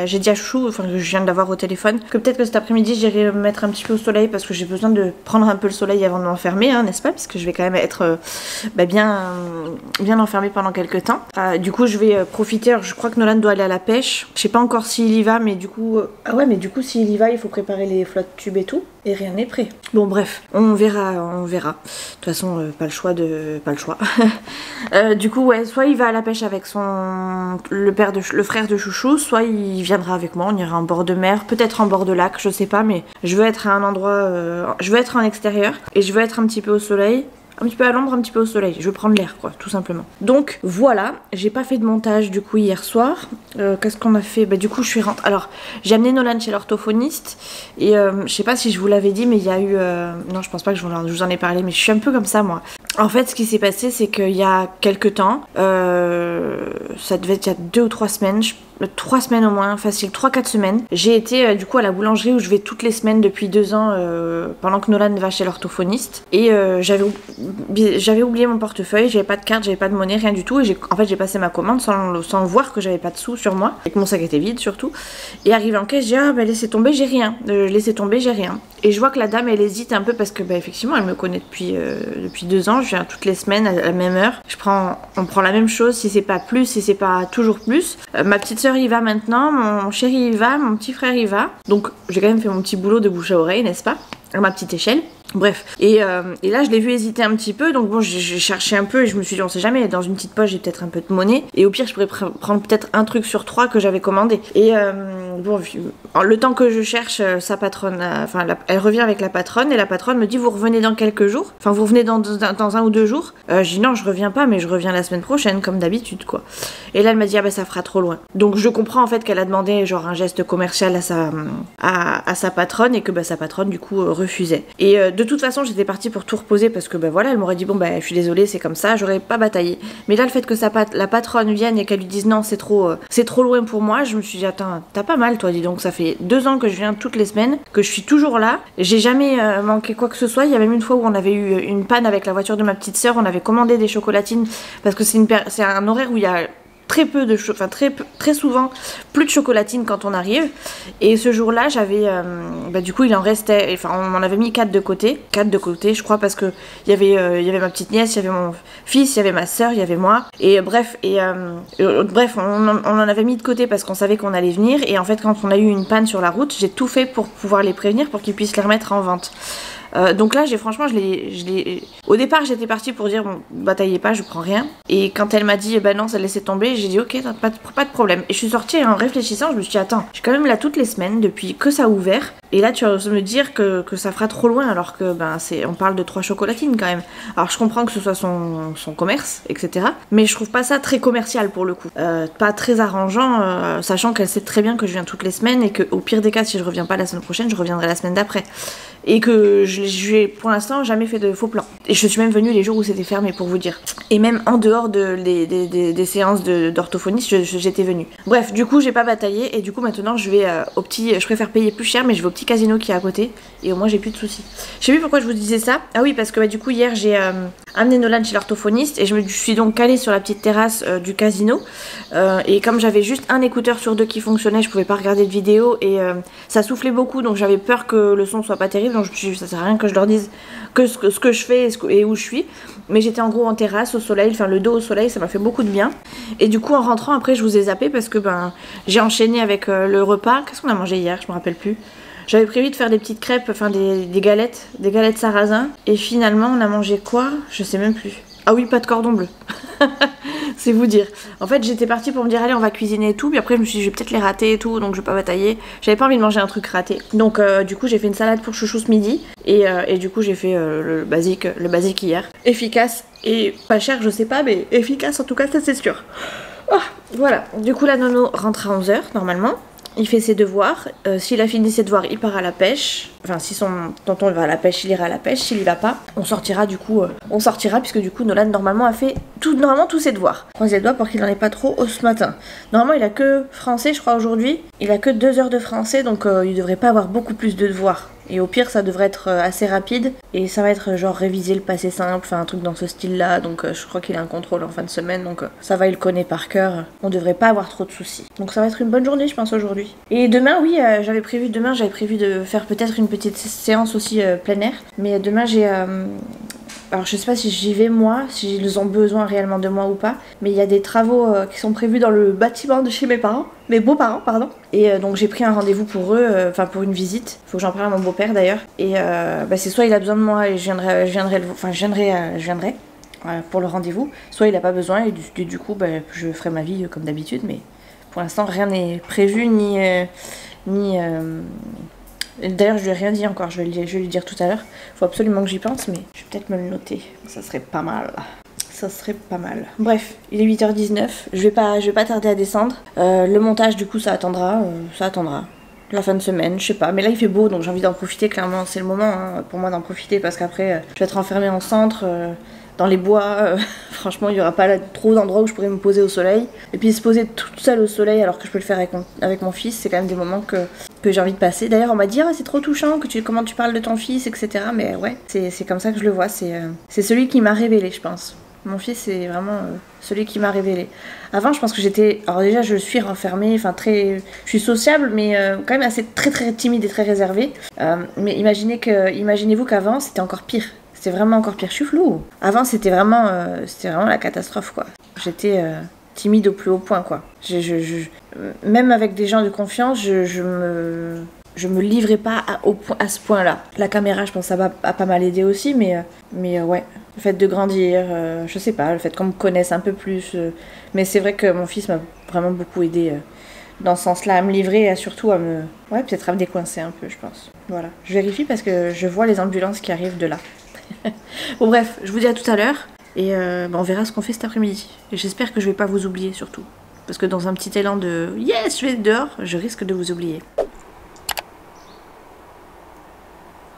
j'ai dit à Chouchou, enfin, que je viens de l'avoir au téléphone, que peut-être que cet après-midi, j'irai me mettre un petit peu au soleil parce que j'ai besoin de prendre un peu le soleil avant de m'enfermer, hein, n'est-ce pas? Parce que je vais quand même être bien enfermée pendant quelques temps. Du coup, je vais profiter. Alors, je crois que Nolan doit aller à la pêche. Je sais pas encore s'il y va, mais du coup s'il y va, il faut préparer les flottes tubes et tout, et rien n'est prêt. Bon bref, on verra. De toute façon, pas le choix. Du coup ouais, soit il va à la pêche avec le frère de Chouchou, soit il viendra avec moi, on ira en bord de mer, peut-être en bord de lac, je sais pas, mais je veux être à un endroit, je veux être en extérieur, et je veux être un petit peu au soleil. Un petit peu à l'ombre, un petit peu au soleil. Je veux prendre l'air, quoi, tout simplement. Donc, voilà. J'ai pas fait de montage, du coup, hier soir. Qu'est-ce qu'on a fait? Du coup, je suis rentrée. Alors, j'ai amené Nolan chez l'orthophoniste. Et je sais pas si je vous l'avais dit, mais il y a eu... Non, je pense pas que je vous en ai parlé, mais je suis un peu comme ça, moi. En fait, ce qui s'est passé, c'est qu'il y a quelques temps, ça devait être il y a 2 ou 3 semaines, 3 semaines au moins, facile, 3-4 semaines. J'ai été du coup à la boulangerie où je vais toutes les semaines depuis 2 ans pendant que Nolan va chez l'orthophoniste. Et j'avais oublié mon portefeuille, j'avais pas de carte, j'avais pas de monnaie, rien du tout. Et j'ai passé ma commande sans voir que j'avais pas de sous sur moi, et que mon sac était vide surtout. Et arrivé en caisse, j'ai dit laissez tomber, j'ai rien. Et je vois que la dame elle hésite un peu parce que effectivement elle me connaît depuis 2 ans, je viens toutes les semaines à la même heure. On prend la même chose, si c'est pas plus, si c'est pas toujours plus. Ma petite soeur y va maintenant, mon chéri y va, mon petit frère y va. Donc j'ai quand même fait mon petit boulot de bouche à oreille, n'est-ce pas? À ma petite échelle. Bref, et là je l'ai vu hésiter un petit peu, donc bon j'ai cherché un peu et je me suis dit on sait jamais, dans une petite poche j'ai peut-être un peu de monnaie, et au pire je pourrais prendre peut-être un truc sur 3 que j'avais commandé. Et le temps que je cherche, sa patronne, elle revient avec la patronne, et la patronne me dit vous revenez dans quelques jours, enfin vous revenez dans 1 ou 2 jours. Je dis non, je reviens pas, mais je reviens la semaine prochaine comme d'habitude quoi. Et là elle m'a dit ça fera trop loin. Donc je comprends en fait qu'elle a demandé genre un geste commercial à sa patronne, et que sa patronne du coup refusait. Et de toute façon j'étais partie pour tout reposer parce que elle m'aurait dit je suis désolée, c'est comme ça, j'aurais pas bataillé. Mais là le fait que la patronne vienne et qu'elle lui dise non, c'est trop loin pour moi, je me suis dit attends, t'as pas mal toi, dis donc, ça fait 2 ans que je viens toutes les semaines, que je suis toujours là, j'ai jamais manqué quoi que ce soit. Il y a même une fois où on avait eu une panne avec la voiture de ma petite sœur, on avait commandé des chocolatines parce que c'est un horaire où il y a très peu de très souvent plus de chocolatine quand on arrive. Et ce jour-là j'avais du coup il en restait, on en avait mis 4 de côté je crois, parce que il y avait ma petite nièce, il y avait mon fils, il y avait ma soeur, il y avait moi, et bref on en avait mis de côté parce qu'on savait qu'on allait venir. Et en fait quand on a eu une panne sur la route, j'ai tout fait pour pouvoir les prévenir pour qu'ils puissent les remettre en vente. Donc là au départ j'étais partie pour dire bataillez pas, je prends rien. Et quand elle m'a dit non, ça laissait tomber, j'ai dit ok, pas de problème. Et je suis sortie en réfléchissant, je me suis dit attends, je suis quand même là toutes les semaines depuis que ça a ouvert, et là tu vas me dire que ça fera trop loin, alors que on parle de 3 chocolatines quand même. Alors je comprends que ce soit son commerce, etc., mais je trouve pas ça très commercial pour le coup, pas très arrangeant, sachant qu'elle sait très bien que je viens toutes les semaines, et que au pire des cas si je reviens pas la semaine prochaine, je reviendrai la semaine d'après, et que je n'ai pour l'instant jamais fait de faux plans. Et je suis même venue les jours où c'était fermé, pour vous dire. Et même en dehors des séances d'orthophoniste, j'étais venue. Bref, du coup j'ai pas bataillé, et du coup maintenant je vais je préfère payer plus cher, mais je vais au petit casino qui est à côté, et au moins j'ai plus de soucis. Je sais plus pourquoi je vous disais ça. Ah oui, parce que du coup hier j'ai amené Nolan chez l'orthophoniste, et je me suis donc calée sur la petite terrasse du casino, et comme j'avais juste un écouteur sur 2 qui fonctionnait, je pouvais pas regarder de vidéo, et ça soufflait beaucoup, donc j'avais peur que le son soit pas terrible, donc je me suis dit ça sert à rien que je leur dise ce que je fais et où je suis. Mais j'étais en gros en terrasse au soleil, le dos au soleil, ça m'a fait beaucoup de bien. Et du coup en rentrant après je vous ai zappé parce que j'ai enchaîné avec le repas. Qu'est-ce qu'on a mangé hier? Je me rappelle plus. J'avais prévu de faire des petites crêpes, des galettes sarrasin, et finalement on a mangé quoi? Je sais même plus. Ah oui, pas de cordon bleu. C'est vous dire. En fait j'étais partie pour me dire allez on va cuisiner et tout, puis après je me suis dit je vais peut-être les rater et tout, donc je vais pas batailler. J'avais pas envie de manger un truc raté. Donc du coup j'ai fait une salade pour Chouchou ce midi, et du coup j'ai fait le basique hier. Efficace et pas cher je sais pas, mais efficace en tout cas, ça c'est sûr. Oh, voilà, du coup la Nono rentre à 11h normalement. Il fait ses devoirs. S'il a fini ses devoirs, il part à la pêche. Enfin, si son tonton va à la pêche, il ira à la pêche. S'il y va pas, on sortira du coup. On sortira puisque du coup Nolan normalement a fait tous ses devoirs. Croisez les doigts pour qu'il n'en ait pas trop ce matin. Normalement, il a que français, je crois aujourd'hui. Il a que 2 heures de français, donc il devrait pas avoir beaucoup plus de devoirs. Et au pire, ça devrait être assez rapide. Et ça va être genre réviser le passé simple, enfin un truc dans ce style-là. Donc je crois qu'il a un contrôle en fin de semaine. Donc ça va, il le connaît par cœur. On devrait pas avoir trop de soucis. Donc ça va être une bonne journée, je pense, aujourd'hui. Et demain, oui, j'avais prévu de faire peut-être une petite séance aussi plein air. Mais demain, j'ai... Alors je sais pas si j'y vais moi, si ils ont besoin réellement de moi ou pas, mais il y a des travaux qui sont prévus dans le bâtiment de chez mes beaux-parents, pardon. Et donc j'ai pris un rendez-vous pour eux, enfin pour une visite. Faut que j'en parle à mon beau-père d'ailleurs. Et c'est soit il a besoin de moi et je viendrai pour le rendez-vous, soit il a pas besoin et du coup je ferai ma vie comme d'habitude. Mais pour l'instant rien n'est prévu D'ailleurs, je lui ai rien dit encore, je vais lui dire tout à l'heure. Faut absolument que j'y pense, mais je vais peut-être me le noter. Ça serait pas mal. Ça serait pas mal. Bref, il est 8h19. Je vais pas tarder à descendre. Le montage, du coup, ça attendra. La fin de semaine, je sais pas. Mais là, il fait beau, donc j'ai envie d'en profiter. Clairement, c'est le moment pour moi d'en profiter parce qu'après, je vais être enfermée en centre. Dans les bois, franchement, il n'y aura pas trop d'endroits où je pourrais me poser au soleil. Et puis se poser toute seule au soleil alors que je peux le faire avec mon fils, c'est quand même des moments que j'ai envie de passer. D'ailleurs, on m'a dit, c'est trop touchant comment tu parles de ton fils, etc. Mais ouais, c'est comme ça que je le vois. C'est celui qui m'a révélé, je pense. Mon fils, c'est vraiment celui qui m'a révélé. Avant, je pense que j'étais... Alors déjà, je suis renfermée, enfin très... Je suis sociable, mais quand même assez très timide et très réservée. Mais imaginez-vous qu'avant, c'était encore pire. C'était vraiment encore pire. Je suis floue. Avant, c'était vraiment la catastrophe, quoi. J'étais timide au plus haut point, quoi. Même avec des gens de confiance, je me livrais pas à ce point-là. La caméra, je pense, ça va pas mal aider aussi, mais ouais. Le fait de grandir, je sais pas, le fait qu'on me connaisse un peu plus. Mais c'est vrai que mon fils m'a vraiment beaucoup aidé dans ce sens-là, à me livrer et surtout à me... Ouais, peut-être à me décoincer un peu, je pense. Voilà. Je vérifie parce que je vois les ambulances qui arrivent de là. Bon bref, je vous dis à tout à l'heure et on verra ce qu'on fait cet après-midi. Et j'espère que je vais pas vous oublier surtout. Parce que dans un petit élan de « Yes, je vais dehors », je risque de vous oublier.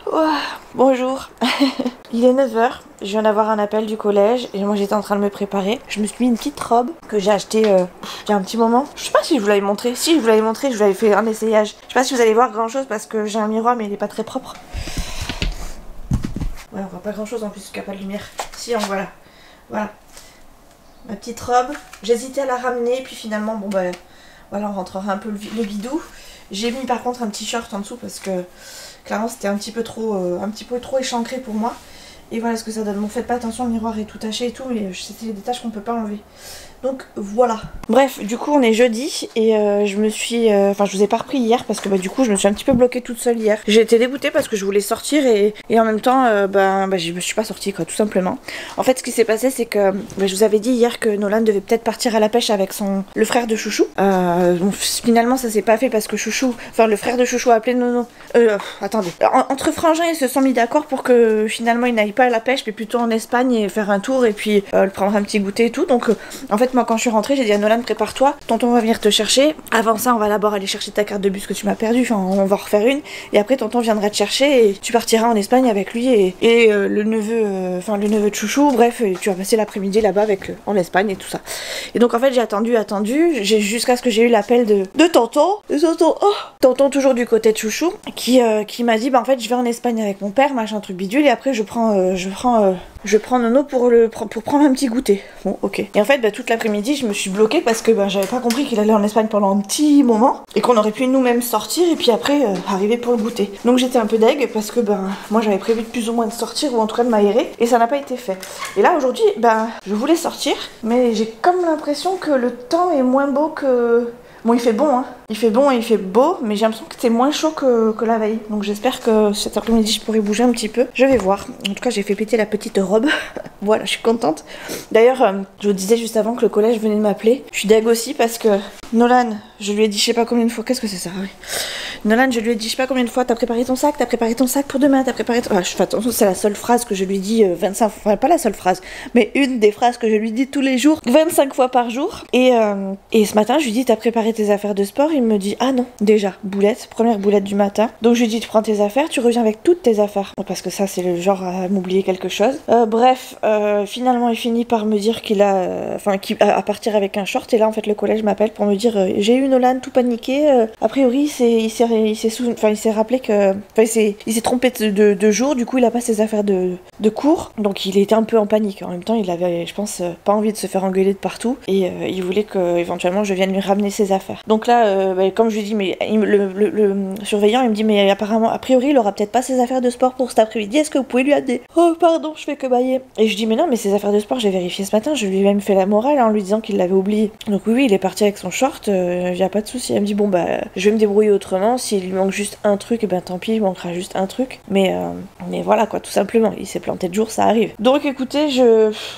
Oh, bonjour. Il est 9h, je viens d'avoir un appel du collège et moi j'étais en train de me préparer. Je me suis mis une petite robe que j'ai achetée il y a un petit moment. Je sais pas si je vous l'avais montré. Si je vous l'avais montré, je vous avais fait un essayage. Je sais pas si vous allez voir grand chose parce que j'ai un miroir mais il est pas très propre. Ouais, on voit pas grand chose en plus qu'il n'y a pas de lumière. Si, voilà. Voilà. Ma petite robe. J'hésitais à la ramener, puis finalement, voilà, on rentrera un peu le bidou. J'ai mis par contre un petit short en dessous parce que clairement c'était un petit peu trop échancré pour moi. Et voilà ce que ça donne. Bon, faites pas attention, le miroir est tout taché et tout, mais c'est des taches qu'on peut pas enlever. Donc voilà. Bref, du coup on est jeudi et je vous ai pas repris hier parce que du coup je me suis un petit peu bloquée toute seule hier. J'ai été dégoûtée parce que je voulais sortir et en même temps je me suis pas sortie quoi, tout simplement. En fait ce qui s'est passé c'est que je vous avais dit hier que Nolan devait peut-être partir à la pêche avec le frère de Chouchou. Bon, finalement ça s'est pas fait parce que le frère de Chouchou a appelé Nono. Attendez. Entre frangins ils se sont mis d'accord pour que finalement il n'aille pas à la pêche mais plutôt en Espagne et faire un tour et puis prendre un petit goûter et tout. Donc en fait moi quand je suis rentrée j'ai dit à Nolan prépare-toi, tonton va venir te chercher. Avant ça on va d'abord aller chercher ta carte de bus que tu m'as perdue, enfin on va en refaire une et après tonton viendra te chercher et tu partiras en Espagne avec lui et le neveu de Chouchou, bref tu vas passer l'après-midi là-bas en Espagne et tout ça. Et donc en fait j'ai attendu jusqu'à ce que j'ai eu l'appel de tonton toujours du côté de Chouchou qui m'a dit en fait je vais en Espagne avec mon père machin truc bidule et après je prends Nono pour prendre un petit goûter. Bon ok. Et en fait toute l'après-midi je me suis bloquée parce que j'avais pas compris qu'il allait en Espagne pendant un petit moment et qu'on aurait pu nous-mêmes sortir et puis après arriver pour le goûter. Donc j'étais un peu deg parce que moi j'avais prévu de plus ou moins de sortir ou en tout cas de m'aérer et ça n'a pas été fait. Et là aujourd'hui je voulais sortir mais j'ai comme l'impression que le temps est moins beau que... Bon, il fait bon, hein. Il fait bon et il fait beau, mais j'ai l'impression que c'est moins chaud que la veille. Donc j'espère que cet après-midi, je pourrai bouger un petit peu. Je vais voir. En tout cas, j'ai fait péter la petite robe. Voilà, je suis contente. D'ailleurs, je vous disais juste avant que le collège venait de m'appeler. Je suis deg aussi parce que Nolan, je lui ai dit je sais pas combien de fois. Qu'est-ce que c'est ça? Oui. Nolan, je lui ai dit je sais pas combien de fois, t'as préparé ton sac pour demain, t'as préparé ton... je fais attention, c'est la seule phrase que je lui dis 25 fois, enfin pas la seule phrase, mais une des phrases que je lui dis tous les jours, 25 fois par jour. Et ce matin, je lui dis t'as préparé tes affaires de sport? Il me dit ah non, déjà, boulette, première boulette du matin. Donc je lui dis tu prends tes affaires, tu reviens avec toutes tes affaires. Parce que ça, c'est le genre à m'oublier quelque chose. Bref, finalement, il finit par me dire qu'il a... à partir avec un short. Et là, en fait, le collège m'appelle pour me dire j'ai eu Nolan tout paniqué. A priori, il s'est rappelé que... Enfin, il s'est trompé de jour. Du coup, il a pas ses affaires de cours. Donc, il était un peu en panique. En même temps, il avait, je pense, pas envie de se faire engueuler de partout. Et il voulait que, éventuellement, je vienne lui ramener ses affaires. Donc là, comme je lui dis, mais le surveillant, il me dit mais apparemment, a priori, il aura peut-être pas ses affaires de sport pour cet après-midi. Est-ce que vous pouvez lui amener? Oh, pardon, je fais que bailler. Et je dis mais non, mais ses affaires de sport, j'ai vérifié ce matin. Je lui ai même fait la morale en lui disant qu'il l'avait oublié. Donc oui, il est parti avec son short. Y a pas de souci. Elle me dit bon bah, je vais me débrouiller autrement. S'il lui manque juste un truc, et ben tant pis, il manquera juste un truc. Mais voilà quoi, tout simplement. Il s'est planté de jour, ça arrive. Donc écoutez,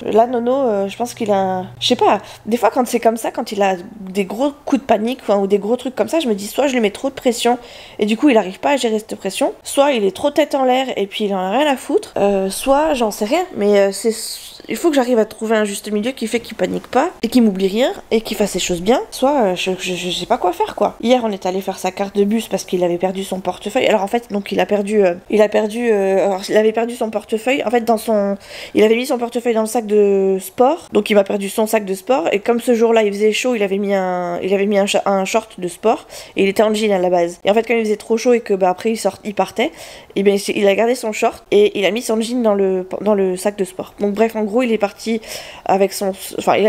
là Nono, je pense qu'il a, je sais pas. Des fois quand c'est comme ça, quand il a des gros coups de panique ou des gros trucs comme ça, je me dis soit je lui mets trop de pression et du coup il arrive pas à gérer cette pression, soit il est trop tête en l'air et puis il en a rien à foutre, soit j'en sais rien, mais il faut que j'arrive à trouver un juste milieu qui fait qu'il panique pas et qu'il m'oublie rien et qu'il fasse ses choses bien, soit je sais pas quoi faire quoi. Hier on est allé faire sa carte de bus parce qu'il avait perdu son portefeuille. Alors en fait donc il avait perdu son portefeuille. En fait il avait mis son portefeuille dans le sac de sport, donc il m'a perdu son sac de sport et comme ce jour-là il faisait chaud, il avait mis un short de sport et il était en jean à la base. Et en fait quand il faisait trop chaud et que après il partait, et bien il a gardé son short et il a mis son jean dans le sac de sport. Donc bref, en gros il est parti avec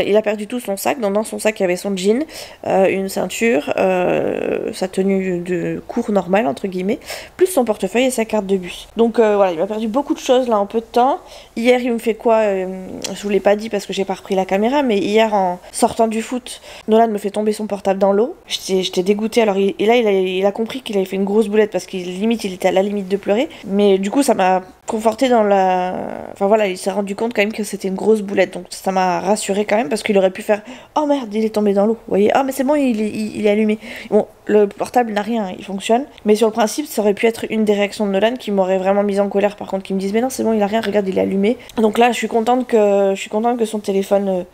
il a perdu tout son sac. Dans son sac il y avait son jean, une ceinture, sa tenue de cours normale entre guillemets, plus son portefeuille et sa carte de bus. Donc voilà, il m'a perdu beaucoup de choses là en peu de temps. Hier il me fait quoi, je vous l'ai pas dit parce que j'ai pas repris la caméra, mais hier en sortant du foot, Nolan me fait tomber son portable dans l'eau. J'étais dégoûtée. Alors il a compris qu'il avait fait une grosse boulette parce qu'il était à la limite de pleurer, mais du coup ça m'a conforté dans la... Enfin voilà, il s'est rendu compte quand même que c'était une grosse boulette, donc ça m'a rassuré quand même parce qu'il aurait pu faire oh merde, il est tombé dans l'eau, vous voyez, ah mais c'est bon, il est allumé. Bon, le portable n'a rien, il fonctionne, mais sur le principe ça aurait pu être une des réactions de Nolan qui m'aurait vraiment mise en colère, par contre, qui me disent mais non c'est bon, il a rien, regarde, il est allumé. Donc là je suis contente que son téléphone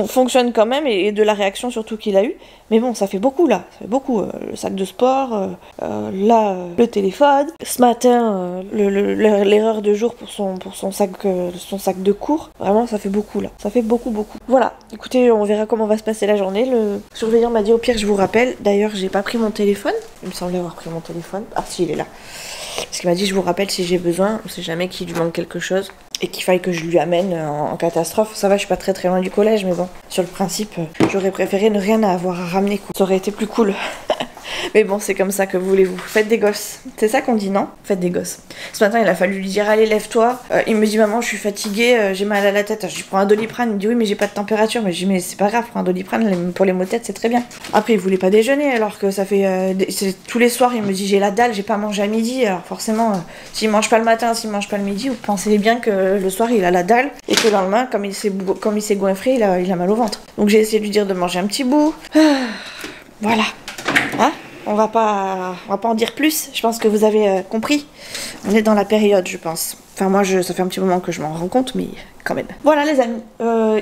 fonctionne quand même et de la réaction surtout qu'il a eu. Mais bon, ça fait beaucoup là, ça fait beaucoup. Le sac de sport, le téléphone. Ce matin, l'erreur de jour pour son sac de cours. Vraiment, ça fait beaucoup là, ça fait beaucoup. Voilà, écoutez, on verra comment va se passer la journée. Le surveillant m'a dit au pire je vous rappelle. D'ailleurs, j'ai pas pris mon téléphone. Il me semblait avoir pris mon téléphone. Ah si, il est là. Parce qu'il m'a dit je vous rappelle si j'ai besoin. On sait jamais qu'il lui manque quelque chose et qu'il faille que je lui amène en catastrophe. Ça va, je suis pas très très loin du collège, mais bon, sur le principe, j'aurais préféré ne rien avoir à ramener, quoi. Ça aurait été plus cool. Mais bon, c'est comme ça, que voulez-vous. Faites des gosses. C'est ça qu'on dit, non? Faites des gosses. Ce matin, il a fallu lui dire allez, lève-toi. Il me dit maman, je suis fatiguée, j'ai mal à la tête. Je lui prends un Doliprane. Il me dit oui, mais j'ai pas de température. Mais je dis mais c'est pas grave, prends un Doliprane pour les maux de tête, c'est très bien. Après, il voulait pas déjeuner alors que ça fait tous les soirs, il me dit j'ai la dalle, j'ai pas mangé à midi. Alors forcément, s'il mange pas le matin, s'il mange pas le midi, vous pensez bien que le soir il a la dalle et que le lendemain, comme il s'est goinfré, il a mal au ventre. Donc j'ai essayé de lui dire de manger un petit bout. Voilà. Hein? On va pas en dire plus, je pense que vous avez compris. On est dans la période, je pense. Enfin moi, ça fait un petit moment que je m'en rends compte, mais quand même. Voilà les amis,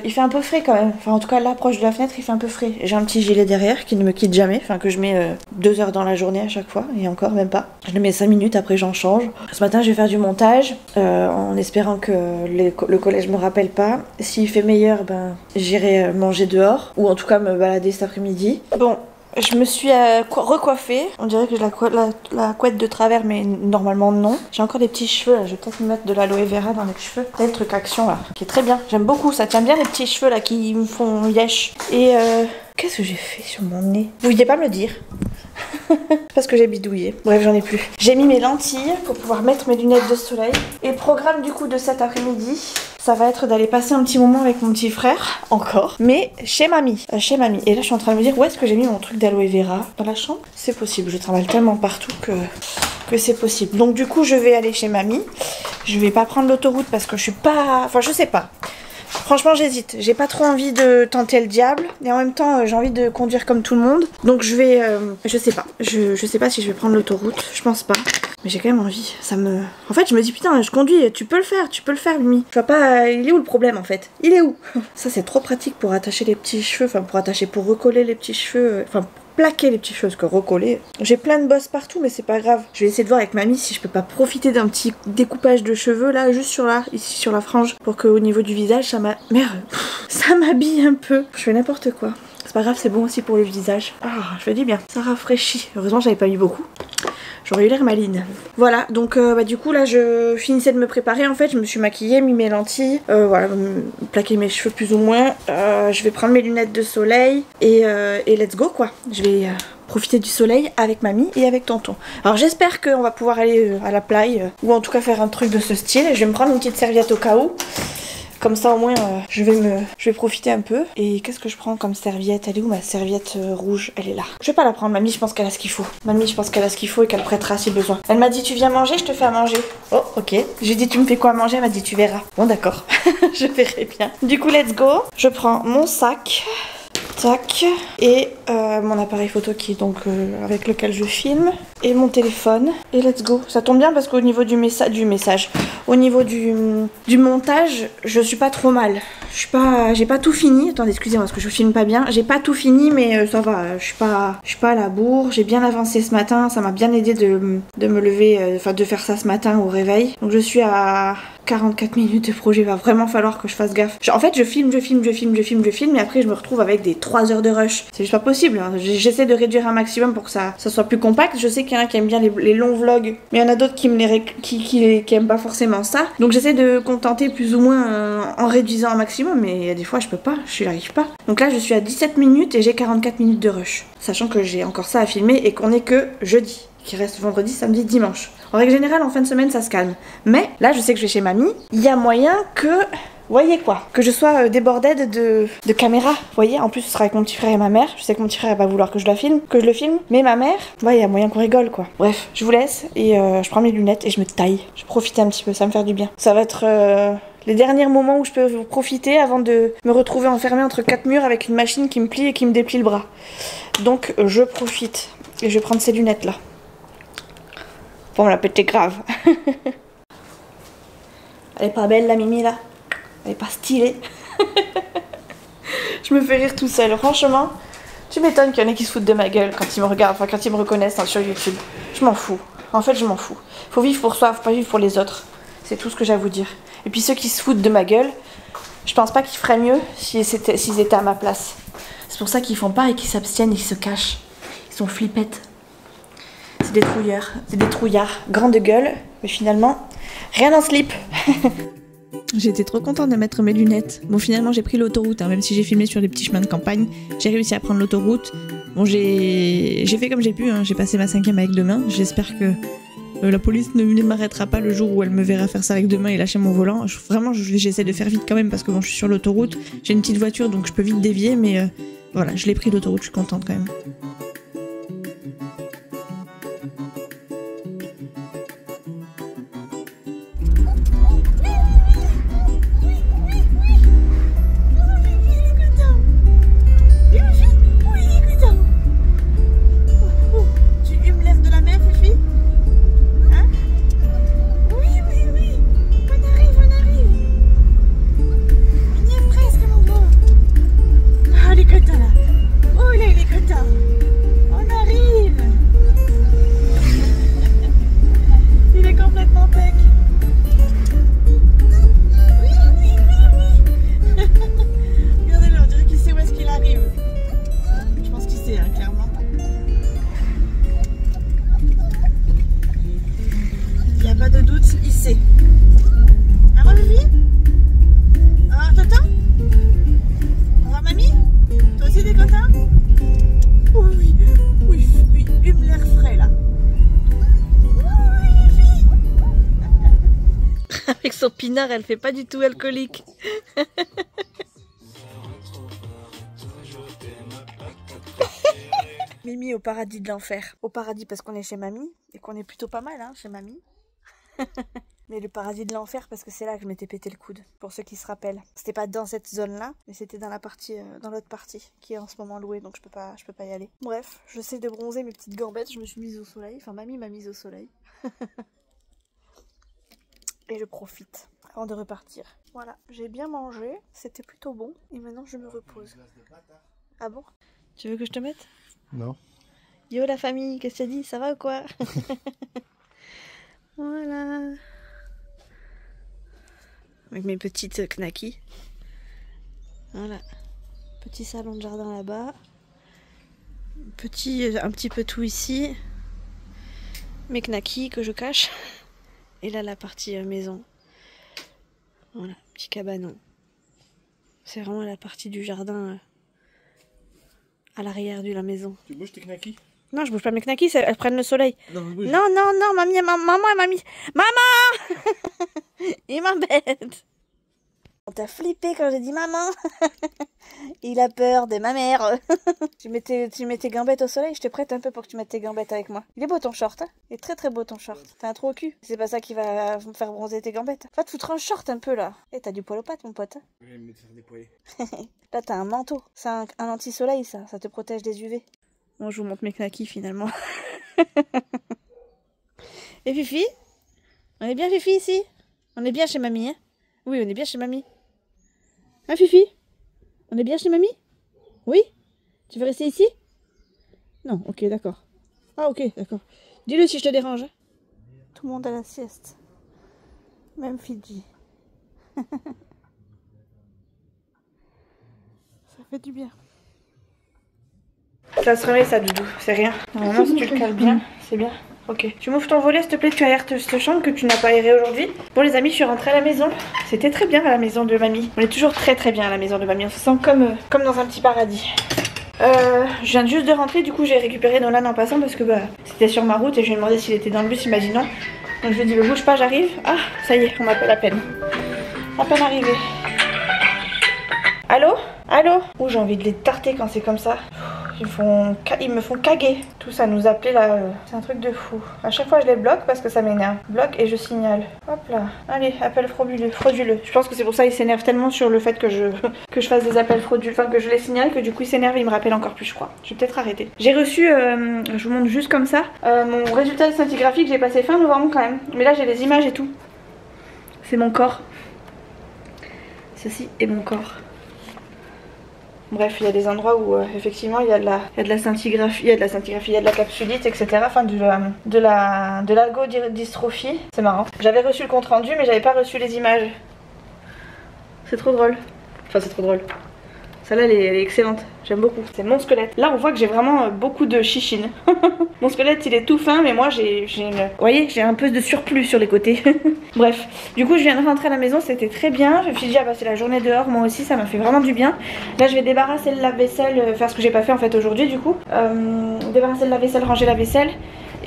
il fait un peu frais quand même. Enfin en tout cas là, proche de la fenêtre, il fait un peu frais. J'ai un petit gilet derrière qui ne me quitte jamais, enfin que je mets 2 heures dans la journée à chaque fois, et encore même pas. Je le mets 5 minutes, après j'en change. Ce matin, je vais faire du montage, en espérant que le collège me rappelle pas. S'il fait meilleur, ben j'irai manger dehors, ou en tout cas me balader cet après-midi. Bon. Je me suis recoiffée. On dirait que j'ai la couette de travers, mais normalement non. J'ai encore des petits cheveux là. Je vais peut-être me mettre de l'aloe vera dans les cheveux. C'est le truc action là, qui est très bien. J'aime beaucoup. Ça tient bien les petits cheveux là qui me font yesh. Et qu'est-ce que j'ai fait sur mon nez? Vous vouliez pas me le dire? Parce que j'ai bidouillé. Bref, j'en ai plus. J'ai mis mes lentilles pour pouvoir mettre mes lunettes de soleil. Et le programme du coup de cet après-midi, ça va être d'aller passer un petit moment avec mon petit frère, encore, mais chez mamie. Et là, je suis en train de me dire où est-ce que j'ai mis mon truc d'aloe vera? Dans la chambre? C'est possible, je travaille tellement partout que c'est possible. Donc du coup, je vais aller chez mamie. Je vais pas prendre l'autoroute parce que je suis pas... Enfin, je sais pas. Franchement j'hésite, j'ai pas trop envie de tenter le diable et en même temps j'ai envie de conduire comme tout le monde. Donc je vais, je sais pas, je sais pas si je vais prendre l'autoroute, je pense pas. Mais j'ai quand même envie, ça me... En fait je me dis putain je conduis, tu peux le faire Mimi. Je vois pas, il est où le problème en fait? Il est où? Ça c'est trop pratique pour attacher les petits cheveux, enfin pour recoller les petits cheveux, enfin plaquer les petits cheveux, parce que recoller. J'ai plein de bosses partout, mais c'est pas grave. Je vais essayer de voir avec mamie si je peux pas profiter d'un petit découpage de cheveux là, juste sur là, ici sur la frange, pour qu'au niveau du visage, ça m'a... Merde, ça m'habille un peu. Je fais n'importe quoi. C'est pas grave, c'est bon aussi pour le visage. Ah, je le dis bien, ça rafraîchit. Heureusement, j'avais pas mis beaucoup. J'aurais eu l'air maline. Voilà, donc du coup là je finissais de me préparer en fait, je me suis maquillée, mis mes lentilles, voilà, plaquer mes cheveux plus ou moins. Je vais prendre mes lunettes de soleil et let's go quoi. Je vais profiter du soleil avec mamie et avec tonton. Alors j'espère qu'on va pouvoir aller à la plage ou en tout cas faire un truc de ce style. Je vais me prendre une petite serviette au cas où. Comme ça au moins je vais profiter un peu. Et qu'est-ce que je prends comme serviette? Elle est où ma serviette rouge? Elle est là. Je vais pas la prendre, mamie je pense qu'elle a ce qu'il faut. Mamie je pense qu'elle a ce qu'il faut et qu'elle prêtera si besoin. Elle m'a dit tu viens manger, je te fais à manger. Oh ok. J'ai dit tu me fais quoi à manger? Elle m'a dit tu verras. Bon d'accord. Je verrai bien. Du coup let's go. Je prends mon sac. Tac. Et mon appareil photo qui est donc avec lequel je filme. Et mon téléphone. Et let's go. Ça tombe bien parce qu'au niveau du message. Au niveau du montage, je suis pas trop mal. J'ai pas tout fini. Attendez, excusez-moi parce que je filme pas bien. J'ai pas tout fini, mais ça va. Je suis pas à la bourre. J'ai bien avancé ce matin. Ça m'a bien aidé de me lever, enfin de faire ça ce matin au réveil. Donc je suis à 44 minutes de projet. Va vraiment falloir que je fasse gaffe. En fait, je filme, et après je me retrouve avec des 3 heures de rush. C'est juste pas possible. Hein. J'essaie de réduire un maximum pour que ça soit plus compact. Je sais qu'il y en a qui aiment bien les longs vlogs, mais il y en a d'autres qui aiment pas forcément ça. Donc j'essaie de contenter plus ou moins en réduisant un maximum, mais il y a des fois je peux pas, je n'y arrive pas. Donc là je suis à 17 minutes et j'ai 44 minutes de rush. Sachant que j'ai encore ça à filmer et qu'on est que jeudi. Qui reste vendredi, samedi, dimanche. En règle générale, en fin de semaine, ça se calme. Mais là, je sais que je vais chez mamie. Il y a moyen que... Voyez quoi, que je sois débordée de caméra. Vous voyez, en plus ce sera avec mon petit frère et ma mère. Je sais que mon petit frère va vouloir que je le filme. Mais ma mère, ouais, il y a moyen qu'on rigole quoi. Bref, je vous laisse et je prends mes lunettes et je me taille. Je vais profiter un petit peu, ça va me faire du bien. Ça va être les derniers moments où je peux profiter avant de me retrouver enfermée entre 4 murs avec une machine qui me plie et qui me déplie le bras. Donc je profite et je vais prendre ces lunettes là. Faut me la péter grave. Elle est pas belle la Mimi là? Elle est pas stylée. Je me fais rire tout seul. Franchement, tu m'étonnes qu'il y en ait qui se foutent de ma gueule quand ils me regardent, enfin quand ils me reconnaissent sur YouTube. Je m'en fous. En fait, je m'en fous. Faut vivre pour soi, faut pas vivre pour les autres. C'est tout ce que j'ai à vous dire. Et puis ceux qui se foutent de ma gueule, je pense pas qu'ils feraient mieux s'ils étaient à ma place. C'est pour ça qu'ils font pas et qu'ils s'abstiennent et qu'ils se cachent. Ils sont flippettes. C'est des trouillards, grande gueule, mais finalement, rien en slip. J'étais trop contente de mettre mes lunettes. Bon, finalement, j'ai pris l'autoroute, hein, même si j'ai filmé sur des petits chemins de campagne. J'ai réussi à prendre l'autoroute. Bon, j'ai fait comme j'ai pu, hein. J'ai passé ma 5e avec 2 mains. J'espère que la police ne m'arrêtera pas le jour où elle me verra faire ça avec 2 mains et lâcher mon volant. Vraiment, j'essaie de faire vite quand même parce que bon, je suis sur l'autoroute. J'ai une petite voiture, donc je peux vite dévier, mais voilà, je l'ai pris l'autoroute, je suis contente quand même. Avec son pinard, elle fait pas du tout alcoolique. Mimi au paradis de l'enfer. Au paradis parce qu'on est chez mamie et qu'on est plutôt pas mal hein, chez mamie. Mais le paradis de l'enfer parce que c'est là que je m'étais pété le coude, pour ceux qui se rappellent. C'était pas dans cette zone-là, mais c'était dans la partie, dans l'autre partie, qui est en ce moment louée, donc je peux pas y aller. Bref, j'essaie de bronzer mes petites gambettes, je me suis mise au soleil, enfin mamie m'a mise au soleil. Et je profite avant de repartir. Voilà, j'ai bien mangé, c'était plutôt bon, et maintenant je me repose. Ah bon? Tu veux que je te mette? Non. Yo la famille, qu'est-ce que tu as dit? Ça va ou quoi? Voilà. Avec mes petites knackis. Voilà. Petit salon de jardin là-bas. Un petit peu tout ici. Mes knackis que je cache. Et là la partie maison. Voilà, petit cabanon. C'est vraiment la partie du jardin à l'arrière de la maison. Tu bouges tes knackis? Non, je bouge pas mes knackis, elles prennent le soleil. Non, bouge. Non, maman et mamie. Maman! Il m'embête. On t'a flippé quand j'ai dit maman. Il a peur de ma mère. Tu mets tes gambettes au soleil, je te prête un peu pour que tu mettes tes gambettes avec moi. Il est beau ton short, hein? Il est très très beau ton short. T'as un trou au cul. C'est pas ça qui va me faire bronzer tes gambettes. Va te foutre un short un peu là. Et t'as du poil aux pattes mon pote. Je vais me faire dépoiler. Là t'as un manteau. C'est un anti-soleil ça te protège des UV. Bon, je vous montre mes knackis finalement. Et Fifi? On est bien Fifi ici? On est bien chez mamie, hein? Oui, on est bien chez mamie. Hein Fifi? On est bien chez mamie? Oui? Tu veux rester ici? Non, ok, d'accord. Ah ok, d'accord. Dis-le si je te dérange. Hein? Tout le monde à la sieste. Même Fidji. Ça fait du bien. Ça se remet ça Doudou, c'est rien. Normalement si tu le cales bien, c'est bien. Ok. Tu m'ouvres ton volet s'il te plaît, tu aères cette chambre que tu n'as pas aérée aujourd'hui. Bon les amis, je suis rentrée à la maison. C'était très bien à la maison de mamie. On est toujours très très bien à la maison de mamie. On se sent comme dans un petit paradis. Je viens juste de rentrer, du coup j'ai récupéré Nolan en passant parce que c'était sur ma route et je lui ai demandé s'il était dans le bus, il m'a dit non. Donc je lui ai dit bouge pas, j'arrive. Ah ça y est, on m'appelle à peine. À peine arrivé. Allô? Allô? Oh j'ai envie de les tarter quand c'est comme ça. Ils me font caguer. Tout ça nous appelait là, c'est un truc de fou. À chaque fois je les bloque parce que ça m'énerve. Bloque et je signale. Hop là. Allez, appel frauduleux. Je pense que c'est pour ça qu'ils s'énervent tellement sur le fait que je fasse des appels frauduleux, enfin que je les signale, que du coup ils s'énervent et ils me rappellent encore plus je crois. Je vais peut-être arrêter. J'ai reçu, je vous montre juste comme ça, mon résultat de scintigraphie que j'ai passé fin novembre quand même. Mais là j'ai les images et tout. C'est mon corps. Ceci est mon corps. Bref, il y a des endroits où effectivement il y a de la scintigraphie, il y a de la capsulite, etc. Enfin de l'algodystrophie. C'est marrant. J'avais reçu le compte rendu mais j'avais pas reçu les images. C'est trop drôle. Enfin c'est trop drôle. Celle-là elle est excellente, j'aime beaucoup. C'est mon squelette. Là on voit que j'ai vraiment beaucoup de chichine. Mon squelette il est tout fin mais moi j'ai vous voyez, j'ai un peu de surplus sur les côtés. Bref, du coup je viens de rentrer à la maison, c'était très bien. Je me suis dit passer la journée dehors, moi aussi ça m'a fait vraiment du bien. Là je vais débarrasser le lave-vaisselle, faire ce que j'ai pas fait en fait aujourd'hui du coup. Débarrasser le lave-vaisselle, ranger la vaisselle.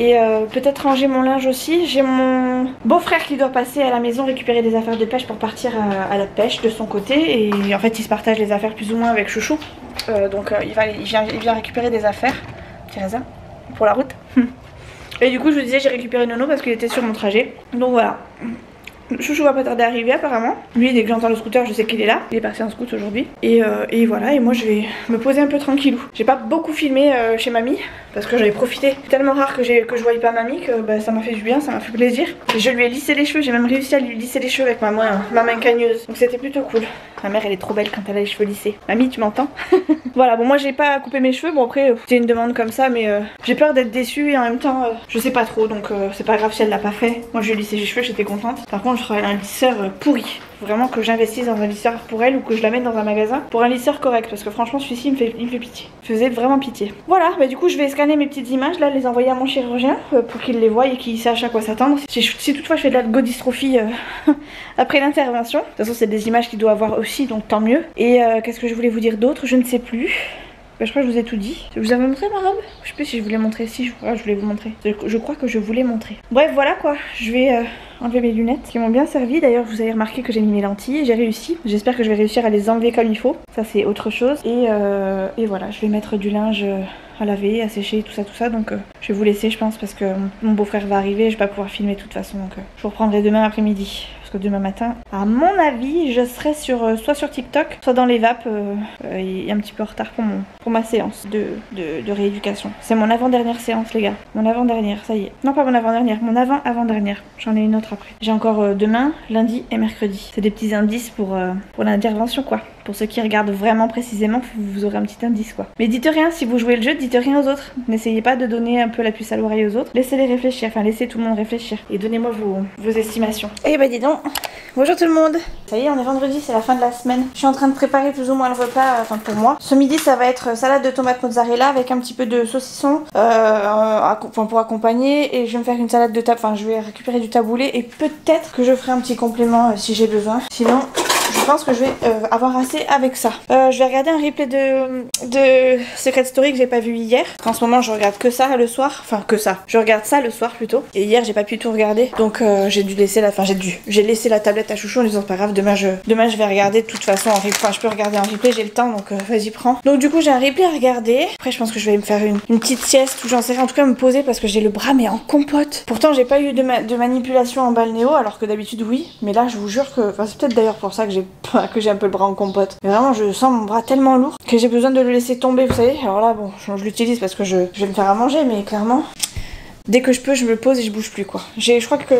Et peut-être ranger mon linge aussi. J'ai mon beau-frère qui doit passer à la maison récupérer des affaires de pêche pour partir à la pêche de son côté. Et en fait il se partage les affaires plus ou moins avec Chouchou. Donc il vient récupérer des affaires. Petit raisin pour la route. Et du coup je vous disais j'ai récupéré Nono parce qu'il était sur mon trajet. Donc voilà. Chouchou va pas tarder à arriver apparemment. Lui dès que j'entends le scooter je sais qu'il est là. Il est parti en scoot aujourd'hui. Et voilà, et moi je vais me poser un peu tranquillou. J'ai pas beaucoup filmé chez mamie parce que j'avais profité. C'est tellement rare que je voyais pas mamie que ça m'a fait du bien, ça m'a fait plaisir. Et je lui ai lissé les cheveux, j'ai même réussi à lui lisser les cheveux avec ma main cagneuse. Donc c'était plutôt cool. Ma mère elle est trop belle quand elle a les cheveux lissés. Mamie tu m'entends? Voilà, bon moi j'ai pas coupé mes cheveux. Bon après c'était une demande comme ça mais j'ai peur d'être déçue et en même temps je sais pas trop. Donc c'est pas grave si elle l'a pas fait. Moi je lui ai lissé les cheveux, j'étais contente. Par contre je ferai un lisseur pourri. Vraiment que j'investisse dans un lisseur pour elle ou que je la mette dans un magasin pour un lisseur correct parce que franchement celui-ci il me fait pitié. Il faisait vraiment pitié. Voilà, bah du coup je vais scanner mes petites images là, les envoyer à mon chirurgien pour qu'il les voie et qu'il sache à quoi s'attendre. Si toutefois je fais de l'algodystrophie après l'intervention. De toute façon c'est des images qu'il doit avoir aussi donc tant mieux. Et qu'est-ce que je voulais vous dire d'autre? Je ne sais plus. Bah, je crois que je vous ai tout dit. Je vous avais montré ma robe? Je sais plus si je voulais montrer. Si, je voulais vous montrer. Je crois que je voulais montrer. Bref, voilà quoi. Je vais enlever mes lunettes qui m'ont bien servi. D'ailleurs, vous avez remarqué que j'ai mis mes lentilles. J'ai réussi. J'espère que je vais réussir à les enlever comme il faut. Ça, c'est autre chose. Et voilà, je vais mettre du linge à laver, à sécher, tout ça. Donc je vais vous laisser, je pense, parce que mon beau-frère va arriver, je vais pas pouvoir filmer de toute façon. Donc je vous reprendrai demain après-midi. Parce que demain matin, à mon avis, je serai soit sur TikTok, soit dans les vapes et un petit peu en retard pour ma séance de rééducation. C'est mon avant-dernière séance, les gars. Mon avant-dernière, ça y est. Non, pas mon avant-dernière, mon avant-avant-dernière. J'en ai une autre après. J'ai encore demain, lundi et mercredi. C'est des petits indices pour l'intervention, quoi. Pour ceux qui regardent vraiment précisément, vous aurez un petit indice, quoi. Mais dites rien, si vous jouez le jeu, dites rien aux autres. N'essayez pas de donner un peu la puce à l'oreille aux autres. Laissez-les réfléchir, enfin laissez tout le monde réfléchir. Et donnez-moi vos estimations. Et bah dis donc, bonjour tout le monde. Ça y est, on est vendredi, c'est la fin de la semaine. Je suis en train de préparer plus ou moins le repas, enfin pour moi. Ce midi, ça va être salade de tomates mozzarella avec un petit peu de saucisson pour accompagner. Et je vais me faire une salade de enfin je vais récupérer du taboulé et peut-être que je ferai un petit complément si j'ai besoin. Sinon, je pense que je vais avoir assez avec ça. Je vais regarder un replay de Secret Story que j'ai pas vu hier. En ce moment, je regarde que ça le soir. Enfin, que ça. Je regarde ça le soir plutôt. Et hier, j'ai pas pu tout regarder. Donc, j'ai dû laisser j'ai laissé la tablette à chouchou en disant c'est pas grave. Demain, je vais regarder de toute façon en replay. Enfin, je peux regarder en replay, j'ai le temps. Donc, vas-y, prends. Donc, du coup, j'ai un replay à regarder. Après, je pense que je vais me faire une petite sieste ou j'en sais rien. En tout cas, me poser parce que j'ai le bras mais en compote. Pourtant, j'ai pas eu de manipulation en balnéo alors que d'habitude, oui. Mais là, je vous jure que. Enfin, c'est peut-être d'ailleurs pour ça que j'ai un peu le bras en compote. Mais vraiment, je sens mon bras tellement lourd que j'ai besoin de le laisser tomber, vous savez. Alors là, bon, je l'utilise parce que je vais me faire à manger, mais clairement, dès que je peux, je me pose et je bouge plus, quoi. Je crois que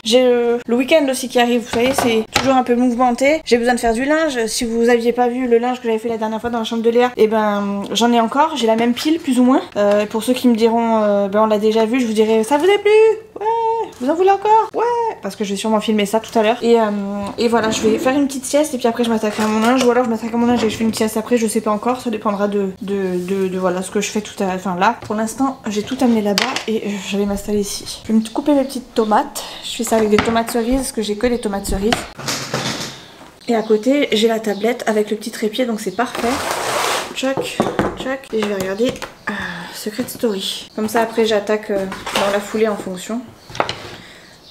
j'ai le week-end aussi qui arrive, vous savez, c'est toujours un peu mouvementé. J'ai besoin de faire du linge. Si vous aviez pas vu le linge que j'avais fait la dernière fois dans la chambre de Léa, et ben j'en ai encore. J'ai la même pile, plus ou moins. Pour ceux qui me diront, ben on l'a déjà vu, je vous dirai, ça vous a plu? Ouais. Vous en voulez encore? Ouais. Parce que je vais sûrement filmer ça tout à l'heure. Et voilà, je vais faire une petite sieste et puis après je m'attaquerai à mon linge. Ou alors je m'attaque à mon linge et je fais une sieste après, je sais pas encore. Ça dépendra de voilà ce que je fais tout à l'heure. Enfin là, pour l'instant, j'ai tout amené là-bas et je vais m'installer ici. Je vais me couper mes petites tomates. Je fais ça avec des tomates cerises parce que j'ai que des tomates cerises. Et à côté, j'ai la tablette avec le petit trépied, donc c'est parfait. Tchac, tchac. Et je vais regarder Secret Story. Comme ça, après, j'attaque dans la foulée en fonction.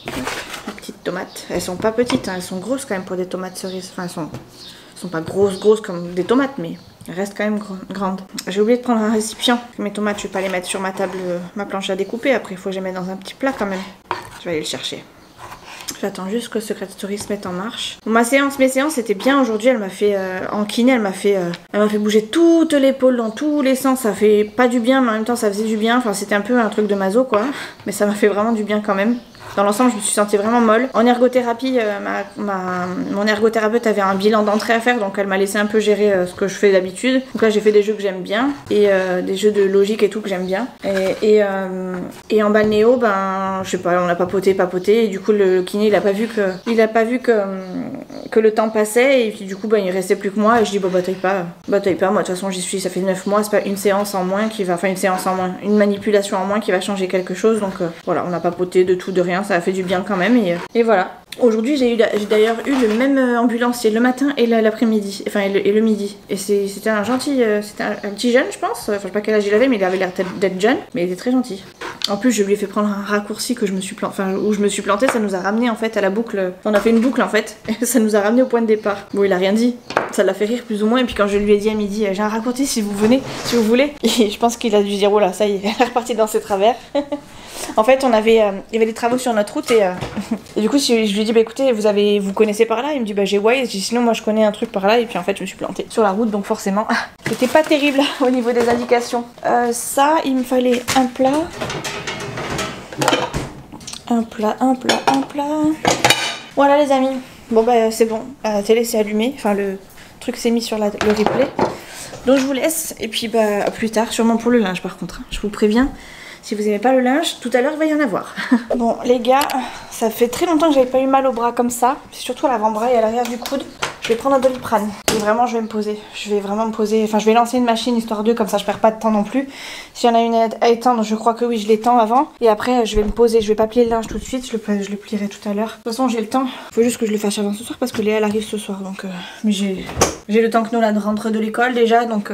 Les petites tomates. Elles sont pas petites, hein, elles sont grosses quand même pour des tomates cerises. Enfin, elles sont pas grosses comme des tomates, mais elles restent quand même grandes. J'ai oublié de prendre un récipient. Mes tomates, je vais pas les mettre sur ma table, ma planche à découper. Après, il faut que je les mette dans un petit plat quand même. Je vais aller le chercher. J'attends juste que Secret Story se mette en marche. Bon, mes séances étaient bien aujourd'hui. Elle m'a fait en kiné, elle m'a fait bouger toute l'épaule dans tous les sens. Ça fait pas du bien, mais en même temps ça faisait du bien. Enfin, c'était un peu un truc de maso, quoi. Mais ça m'a fait vraiment du bien quand même. Dans l'ensemble, je me suis sentie vraiment molle. En ergothérapie, mon ergothérapeute avait un bilan d'entrée à faire, donc elle m'a laissé un peu gérer ce que je fais d'habitude. Donc là, j'ai fait des jeux que j'aime bien et des jeux de logique et tout que j'aime bien. Et en balnéo, ben, je sais pas, on a papoté, et du coup, le kiné, il a pas vu que le temps passait et puis du coup, ben, il restait plus que moi et je dis, bon, bataille pas, moi, de toute façon, j'y suis, ça fait 9 mois, c'est pas une séance en moins une manipulation en moins qui va changer quelque chose. Donc voilà, on a papoté de tout, de rien. Ça a fait du bien quand même et voilà. Aujourd'hui j'ai d'ailleurs eu le même ambulancier le matin et l'après-midi, enfin et le midi. Et c'était un gentil, c'était un petit jeune je pense, enfin je sais pas quel âge il avait mais il avait l'air d'être jeune, mais il était très gentil. En plus je lui ai fait prendre un raccourci que où je me suis plantée, ça nous a ramené en fait à la boucle, on a fait une boucle en fait, et ça nous a ramené au point de départ. Bon il a rien dit, ça l'a fait rire plus ou moins et puis quand je lui ai dit à midi j'ai un raccourci si vous voulez, et je pense qu'il a dû dire oh là ça y est, elle est repartie dans ses travers. En fait, il y avait des travaux sur notre route et du coup, je lui ai dit, bah écoutez, vous connaissez par là? Il me dit, bah j'ai Waze. Je dis, sinon, moi je connais un truc par là. Et puis en fait, je me suis plantée sur la route, donc forcément, c'était pas terrible au niveau des indications. Il me fallait un plat. Voilà, les amis. Bon, bah c'est bon. La télé s'est allumée. Enfin, le truc s'est mis sur le replay. Donc, je vous laisse. Et puis, bah, plus tard, sûrement pour le linge par contre. Je vous préviens. Si vous aimez pas le linge, tout à l'heure il va y en avoir. Bon les gars, ça fait très longtemps que j'avais pas eu mal au bras comme ça. Surtout à l'avant-bras et à l'arrière du coude. Je vais prendre un Doliprane. Et vraiment je vais me poser. Je vais vraiment me poser. Enfin je vais lancer une machine histoire de, comme ça je perds pas de temps non plus. S'il y en a une à étendre, je crois que oui je l'étends avant. Et après je vais me poser. Je vais pas plier le linge tout de suite. Je le plierai tout à l'heure. De toute façon j'ai le temps. Faut juste que je le fasse avant ce soir parce que Léa elle arrive ce soir. Donc mais j'ai le temps que Nolan rentre de l'école déjà. Donc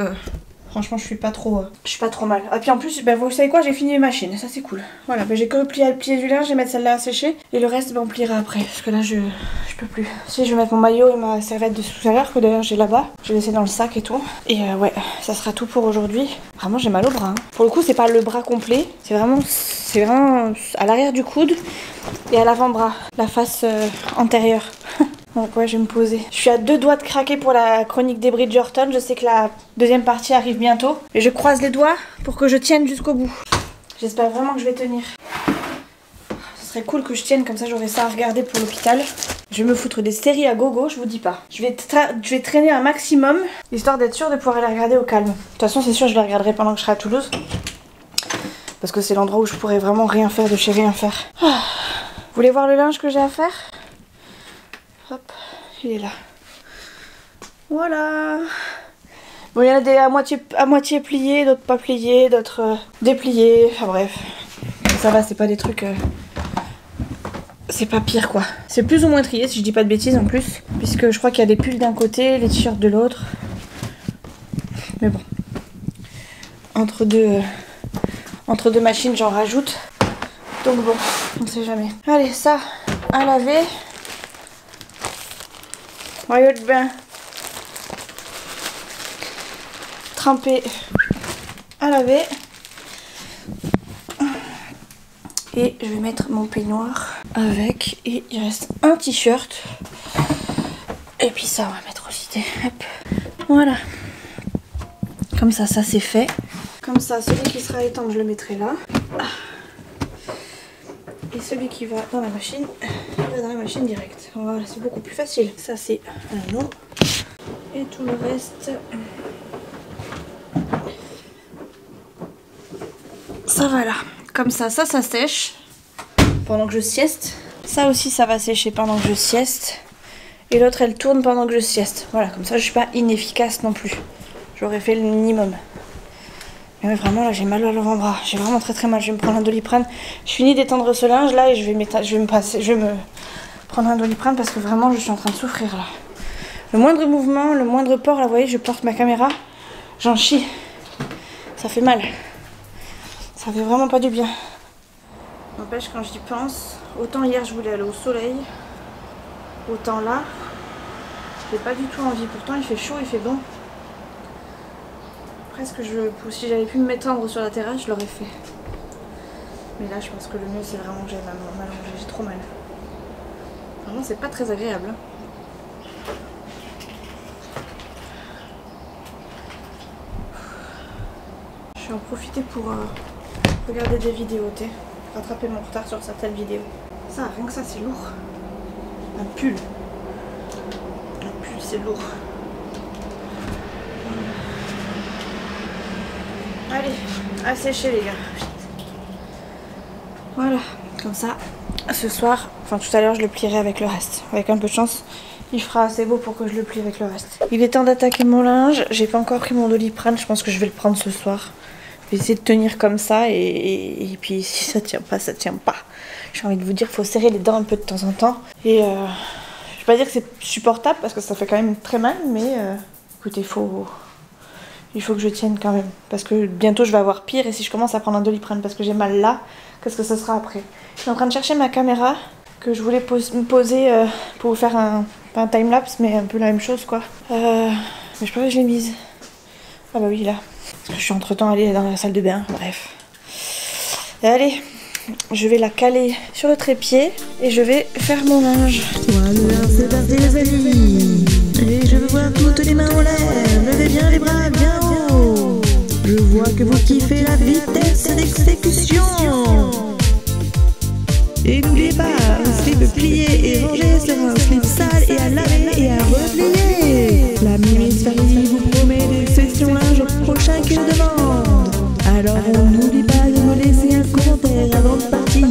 Franchement, je suis pas trop mal. Et puis en plus, bah, vous savez quoi, j'ai fini mes machines, ça c'est cool. Voilà, bah, j'ai que plié du linge, je vais mettre celle-là à sécher. Et le reste, bah, on pliera après, parce que là, je peux plus. Si, je vais mettre mon maillot et ma serviette de tout à l'heure, que d'ailleurs j'ai là-bas. Je vais laisser dans le sac et tout. Et ouais, ça sera tout pour aujourd'hui. Vraiment, j'ai mal au bras. Hein. Pour le coup, c'est pas le bras complet, c'est vraiment à l'arrière du coude et à l'avant-bras, la face antérieure. Donc ouais, je vais me poser. Je suis à 2 doigts de craquer pour la chronique des Bridgerton. Je sais que la deuxième partie arrive bientôt. Et je croise les doigts pour que je tienne jusqu'au bout. J'espère vraiment que je vais tenir. Ce serait cool que je tienne, comme ça j'aurai ça à regarder pour l'hôpital. Je vais me foutre des séries à gogo, je vous dis pas. Je vais traîner un maximum, histoire d'être sûre de pouvoir les regarder au calme. De toute façon, c'est sûr, je les regarderai pendant que je serai à Toulouse. Parce que c'est l'endroit où je pourrais vraiment rien faire de chez rien faire. Vous voulez voir le linge que j'ai à faire ? Hop, il est là. Voilà. Bon, il y en a des à moitié pliés, d'autres pas pliés, d'autres dépliés. Enfin bref. Ça va, c'est pas des trucs... C'est pas pire quoi. C'est plus ou moins trié si je dis pas de bêtises en plus. Puisque je crois qu'il y a des pulls d'un côté, les t-shirts de l'autre. Mais bon. Entre deux machines, j'en rajoute. Donc bon, on sait jamais. Allez, ça, à laver. Maillot de bain trempé à laver. Et je vais mettre mon peignoir avec. Et il reste un t-shirt. Et puis ça, on va mettre aussi des... Hop. Voilà. Comme ça c'est fait. Comme ça, celui qui sera à étendre, je le mettrai là. Et celui qui va dans la machine, il va dans la machine direct. Voilà, c'est beaucoup plus facile. Ça, c'est un non. Et tout le reste... Ça va là. Comme ça sèche pendant que je sieste. Ça aussi, ça va sécher pendant que je sieste. Et l'autre, elle tourne pendant que je sieste. Voilà, comme ça, je suis pas inefficace non plus. J'aurais fait le minimum. Mais vraiment, là, j'ai mal à l'avant-bras. J'ai vraiment très mal. Je vais me prendre un Doliprane. Je finis d'étendre ce linge là et je vais me prendre un Doliprane parce que vraiment, je suis en train de souffrir là. Le moindre mouvement, le moindre port, là, vous voyez, je porte ma caméra. J'en chie. Ça fait mal. Ça fait vraiment pas du bien. N'empêche, quand j'y pense, autant hier je voulais aller au soleil, autant là, j'ai pas du tout envie. Pourtant, il fait chaud, il fait bon. Presque, si j'avais pu me m'étendre sur la terrasse, je l'aurais fait. Mais là, je pense que le mieux, c'est vraiment que j'aille m'allonger. J'ai trop mal. Vraiment, c'est pas très agréable. Je vais en profiter pour regarder des vidéos, rattraper mon retard sur certaines vidéos. Ça, rien que ça, c'est lourd. Un pull. Un pull, c'est lourd. Allez, à sécher les gars. Voilà, comme ça, ce soir, enfin tout à l'heure je le plierai avec le reste. Avec un peu de chance, il fera assez beau pour que je le plie avec le reste. Il est temps d'attaquer mon linge. J'ai pas encore pris mon Doliprane, je pense que je vais le prendre ce soir. Je vais essayer de tenir comme ça et puis si ça tient pas, ça tient pas. J'ai envie de vous dire, faut serrer les dents un peu de temps en temps. Et je vais pas dire que c'est supportable parce que ça fait quand même très mal, mais écoutez, il faut que je tienne quand même. Parce que bientôt je vais avoir pire et si je commence à prendre un Doliprane parce que j'ai mal là, qu'est-ce que ça sera après? Je suis en train de chercher ma caméra que je voulais me poser pour vous faire pas un timelapse mais un peu la même chose quoi. Mais je sais pas où je l'ai mise. Ah bah oui là. Parce que je suis entre temps allée dans la salle de bain, bref. Et allez, je vais la caler sur le trépied et je vais faire mon linge. Voilà, c'est parti les amis. Et je veux voir toutes les mains en l'air. Levez bien les bras bien haut. Je vois que vous kiffez la vitesse d'exécution. Et n'oubliez pas, un slip plié et rangé sur un slip sale et à laver et à replier. La Miss Family vous promet des sessions linge au prochain qu'il demande. Alors on n'oublie pas de me laisser un commentaire avant de partir.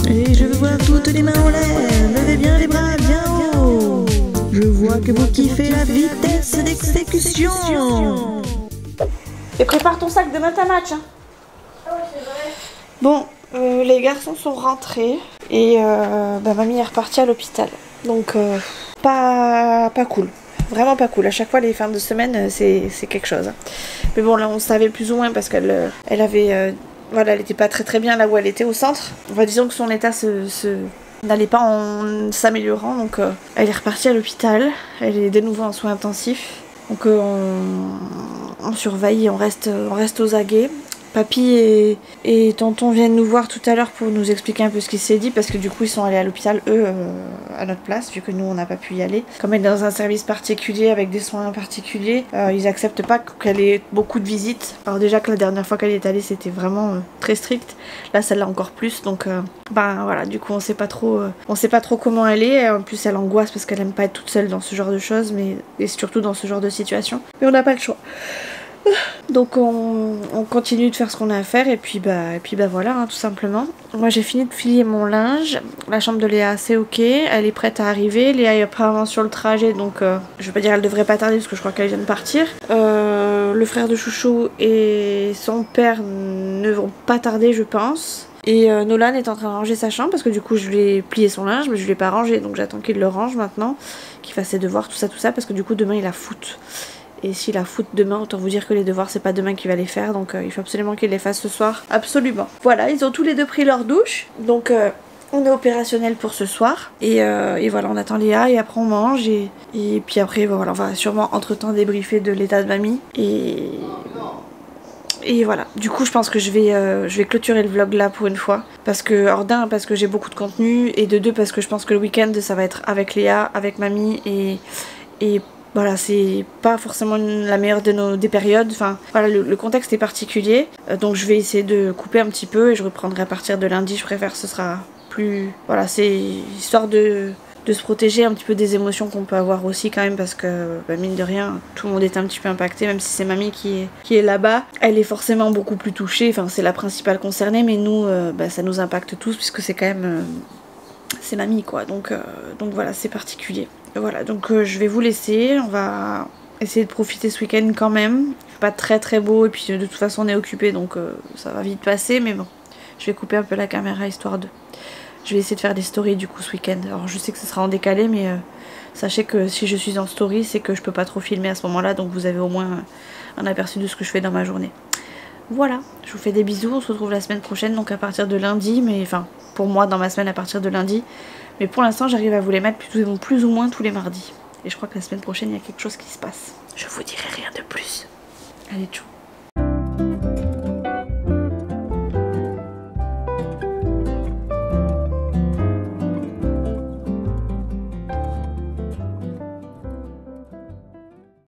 Et je veux voir toutes les mains en l'air. Levez bien les bras bien haut. Je vois que vous kiffez la vitesse d'exécution. Et prépare ton sac, demain t'as match. Hein. Ah ouais, c'est vrai. Bon, les garçons sont rentrés et mamie est repartie à l'hôpital. Donc pas cool. Vraiment pas cool. À chaque fois, les fins de semaine, c'est quelque chose. Mais bon, là, on savait plus ou moins parce qu'elle avait... voilà, elle était pas très bien là où elle était au centre. Enfin, disons que son état n'allait pas en s'améliorant. Donc, elle est repartie à l'hôpital. Elle est de nouveau en soins intensifs. Donc, on surveille et on reste aux aguets. Papy et tonton viennent nous voir tout à l'heure pour nous expliquer un peu ce qui s'est dit parce que du coup ils sont allés à l'hôpital eux à notre place vu que nous on n'a pas pu y aller. Comme elle est dans un service particulier avec des soins particuliers, ils acceptent pas qu'elle ait beaucoup de visites. Alors déjà que la dernière fois qu'elle est allée c'était vraiment très strict. Là celle-là encore plus donc ben voilà du coup on sait pas trop comment elle est. En plus elle angoisse parce qu'elle aime pas être toute seule dans ce genre de choses et surtout dans ce genre de situation. Mais on n'a pas le choix. Donc on continue de faire ce qu'on a à faire et puis bah voilà hein, tout simplement. Moi j'ai fini de plier mon linge, la chambre de Léa c'est ok, elle est prête à arriver, Léa est apparemment sur le trajet donc je vais pas dire elle devrait pas tarder parce que je crois qu'elle vient de partir. Le frère de Chouchou et son père ne vont pas tarder je pense. Et Nolan est en train de ranger sa chambre parce que du coup je lui ai plié son linge mais je lui ai pas rangé donc j'attends qu'il le range maintenant, qu'il fasse ses devoirs tout ça parce que du coup demain il a foot. Et s'il a foot demain, autant vous dire que les devoirs, c'est pas demain qu'il va les faire. Donc il faut absolument qu'il les fasse ce soir. Absolument. Voilà, ils ont tous les deux pris leur douche. Donc on est opérationnel pour ce soir. Et voilà, on attend Léa et après on mange. Et puis après, voilà, on va sûrement entre-temps débriefer de l'état de mamie. Et voilà, du coup je pense que je vais clôturer le vlog là pour une fois. Parce que, alors d'un, parce que j'ai beaucoup de contenu. Et de deux, parce que je pense que le week-end, ça va être avec Léa, avec mamie et voilà, c'est pas forcément la meilleure des périodes. Enfin, voilà, le contexte est particulier. Donc je vais essayer de couper un petit peu et je reprendrai à partir de lundi. Je préfère, ce sera plus... Voilà, c'est histoire de se protéger un petit peu des émotions qu'on peut avoir aussi quand même parce que, bah, mine de rien, tout le monde est un petit peu impacté. Même si c'est mamie qui est là-bas, elle est forcément beaucoup plus touchée. Enfin, c'est la principale concernée, mais nous, bah, ça nous impacte tous puisque c'est quand même... c'est mamie, quoi. Donc voilà, c'est particulier. Voilà, donc je vais vous laisser, on va essayer de profiter ce week-end quand même. Il fait pas très beau et puis de toute façon on est occupé donc ça va vite passer mais bon. Je vais couper un peu la caméra histoire de... Je vais essayer de faire des stories du coup ce week-end. Alors je sais que ce sera en décalé mais sachez que si je suis en story c'est que je peux pas trop filmer à ce moment-là donc vous avez au moins un aperçu de ce que je fais dans ma journée. Voilà, je vous fais des bisous, on se retrouve la semaine prochaine donc à partir de lundi, mais enfin pour moi dans ma semaine à partir de lundi. Mais pour l'instant j'arrive à vous les mettre plus ou moins tous les mardis. Et je crois que la semaine prochaine il y a quelque chose qui se passe. Je vous dirai rien de plus. Allez, tchou.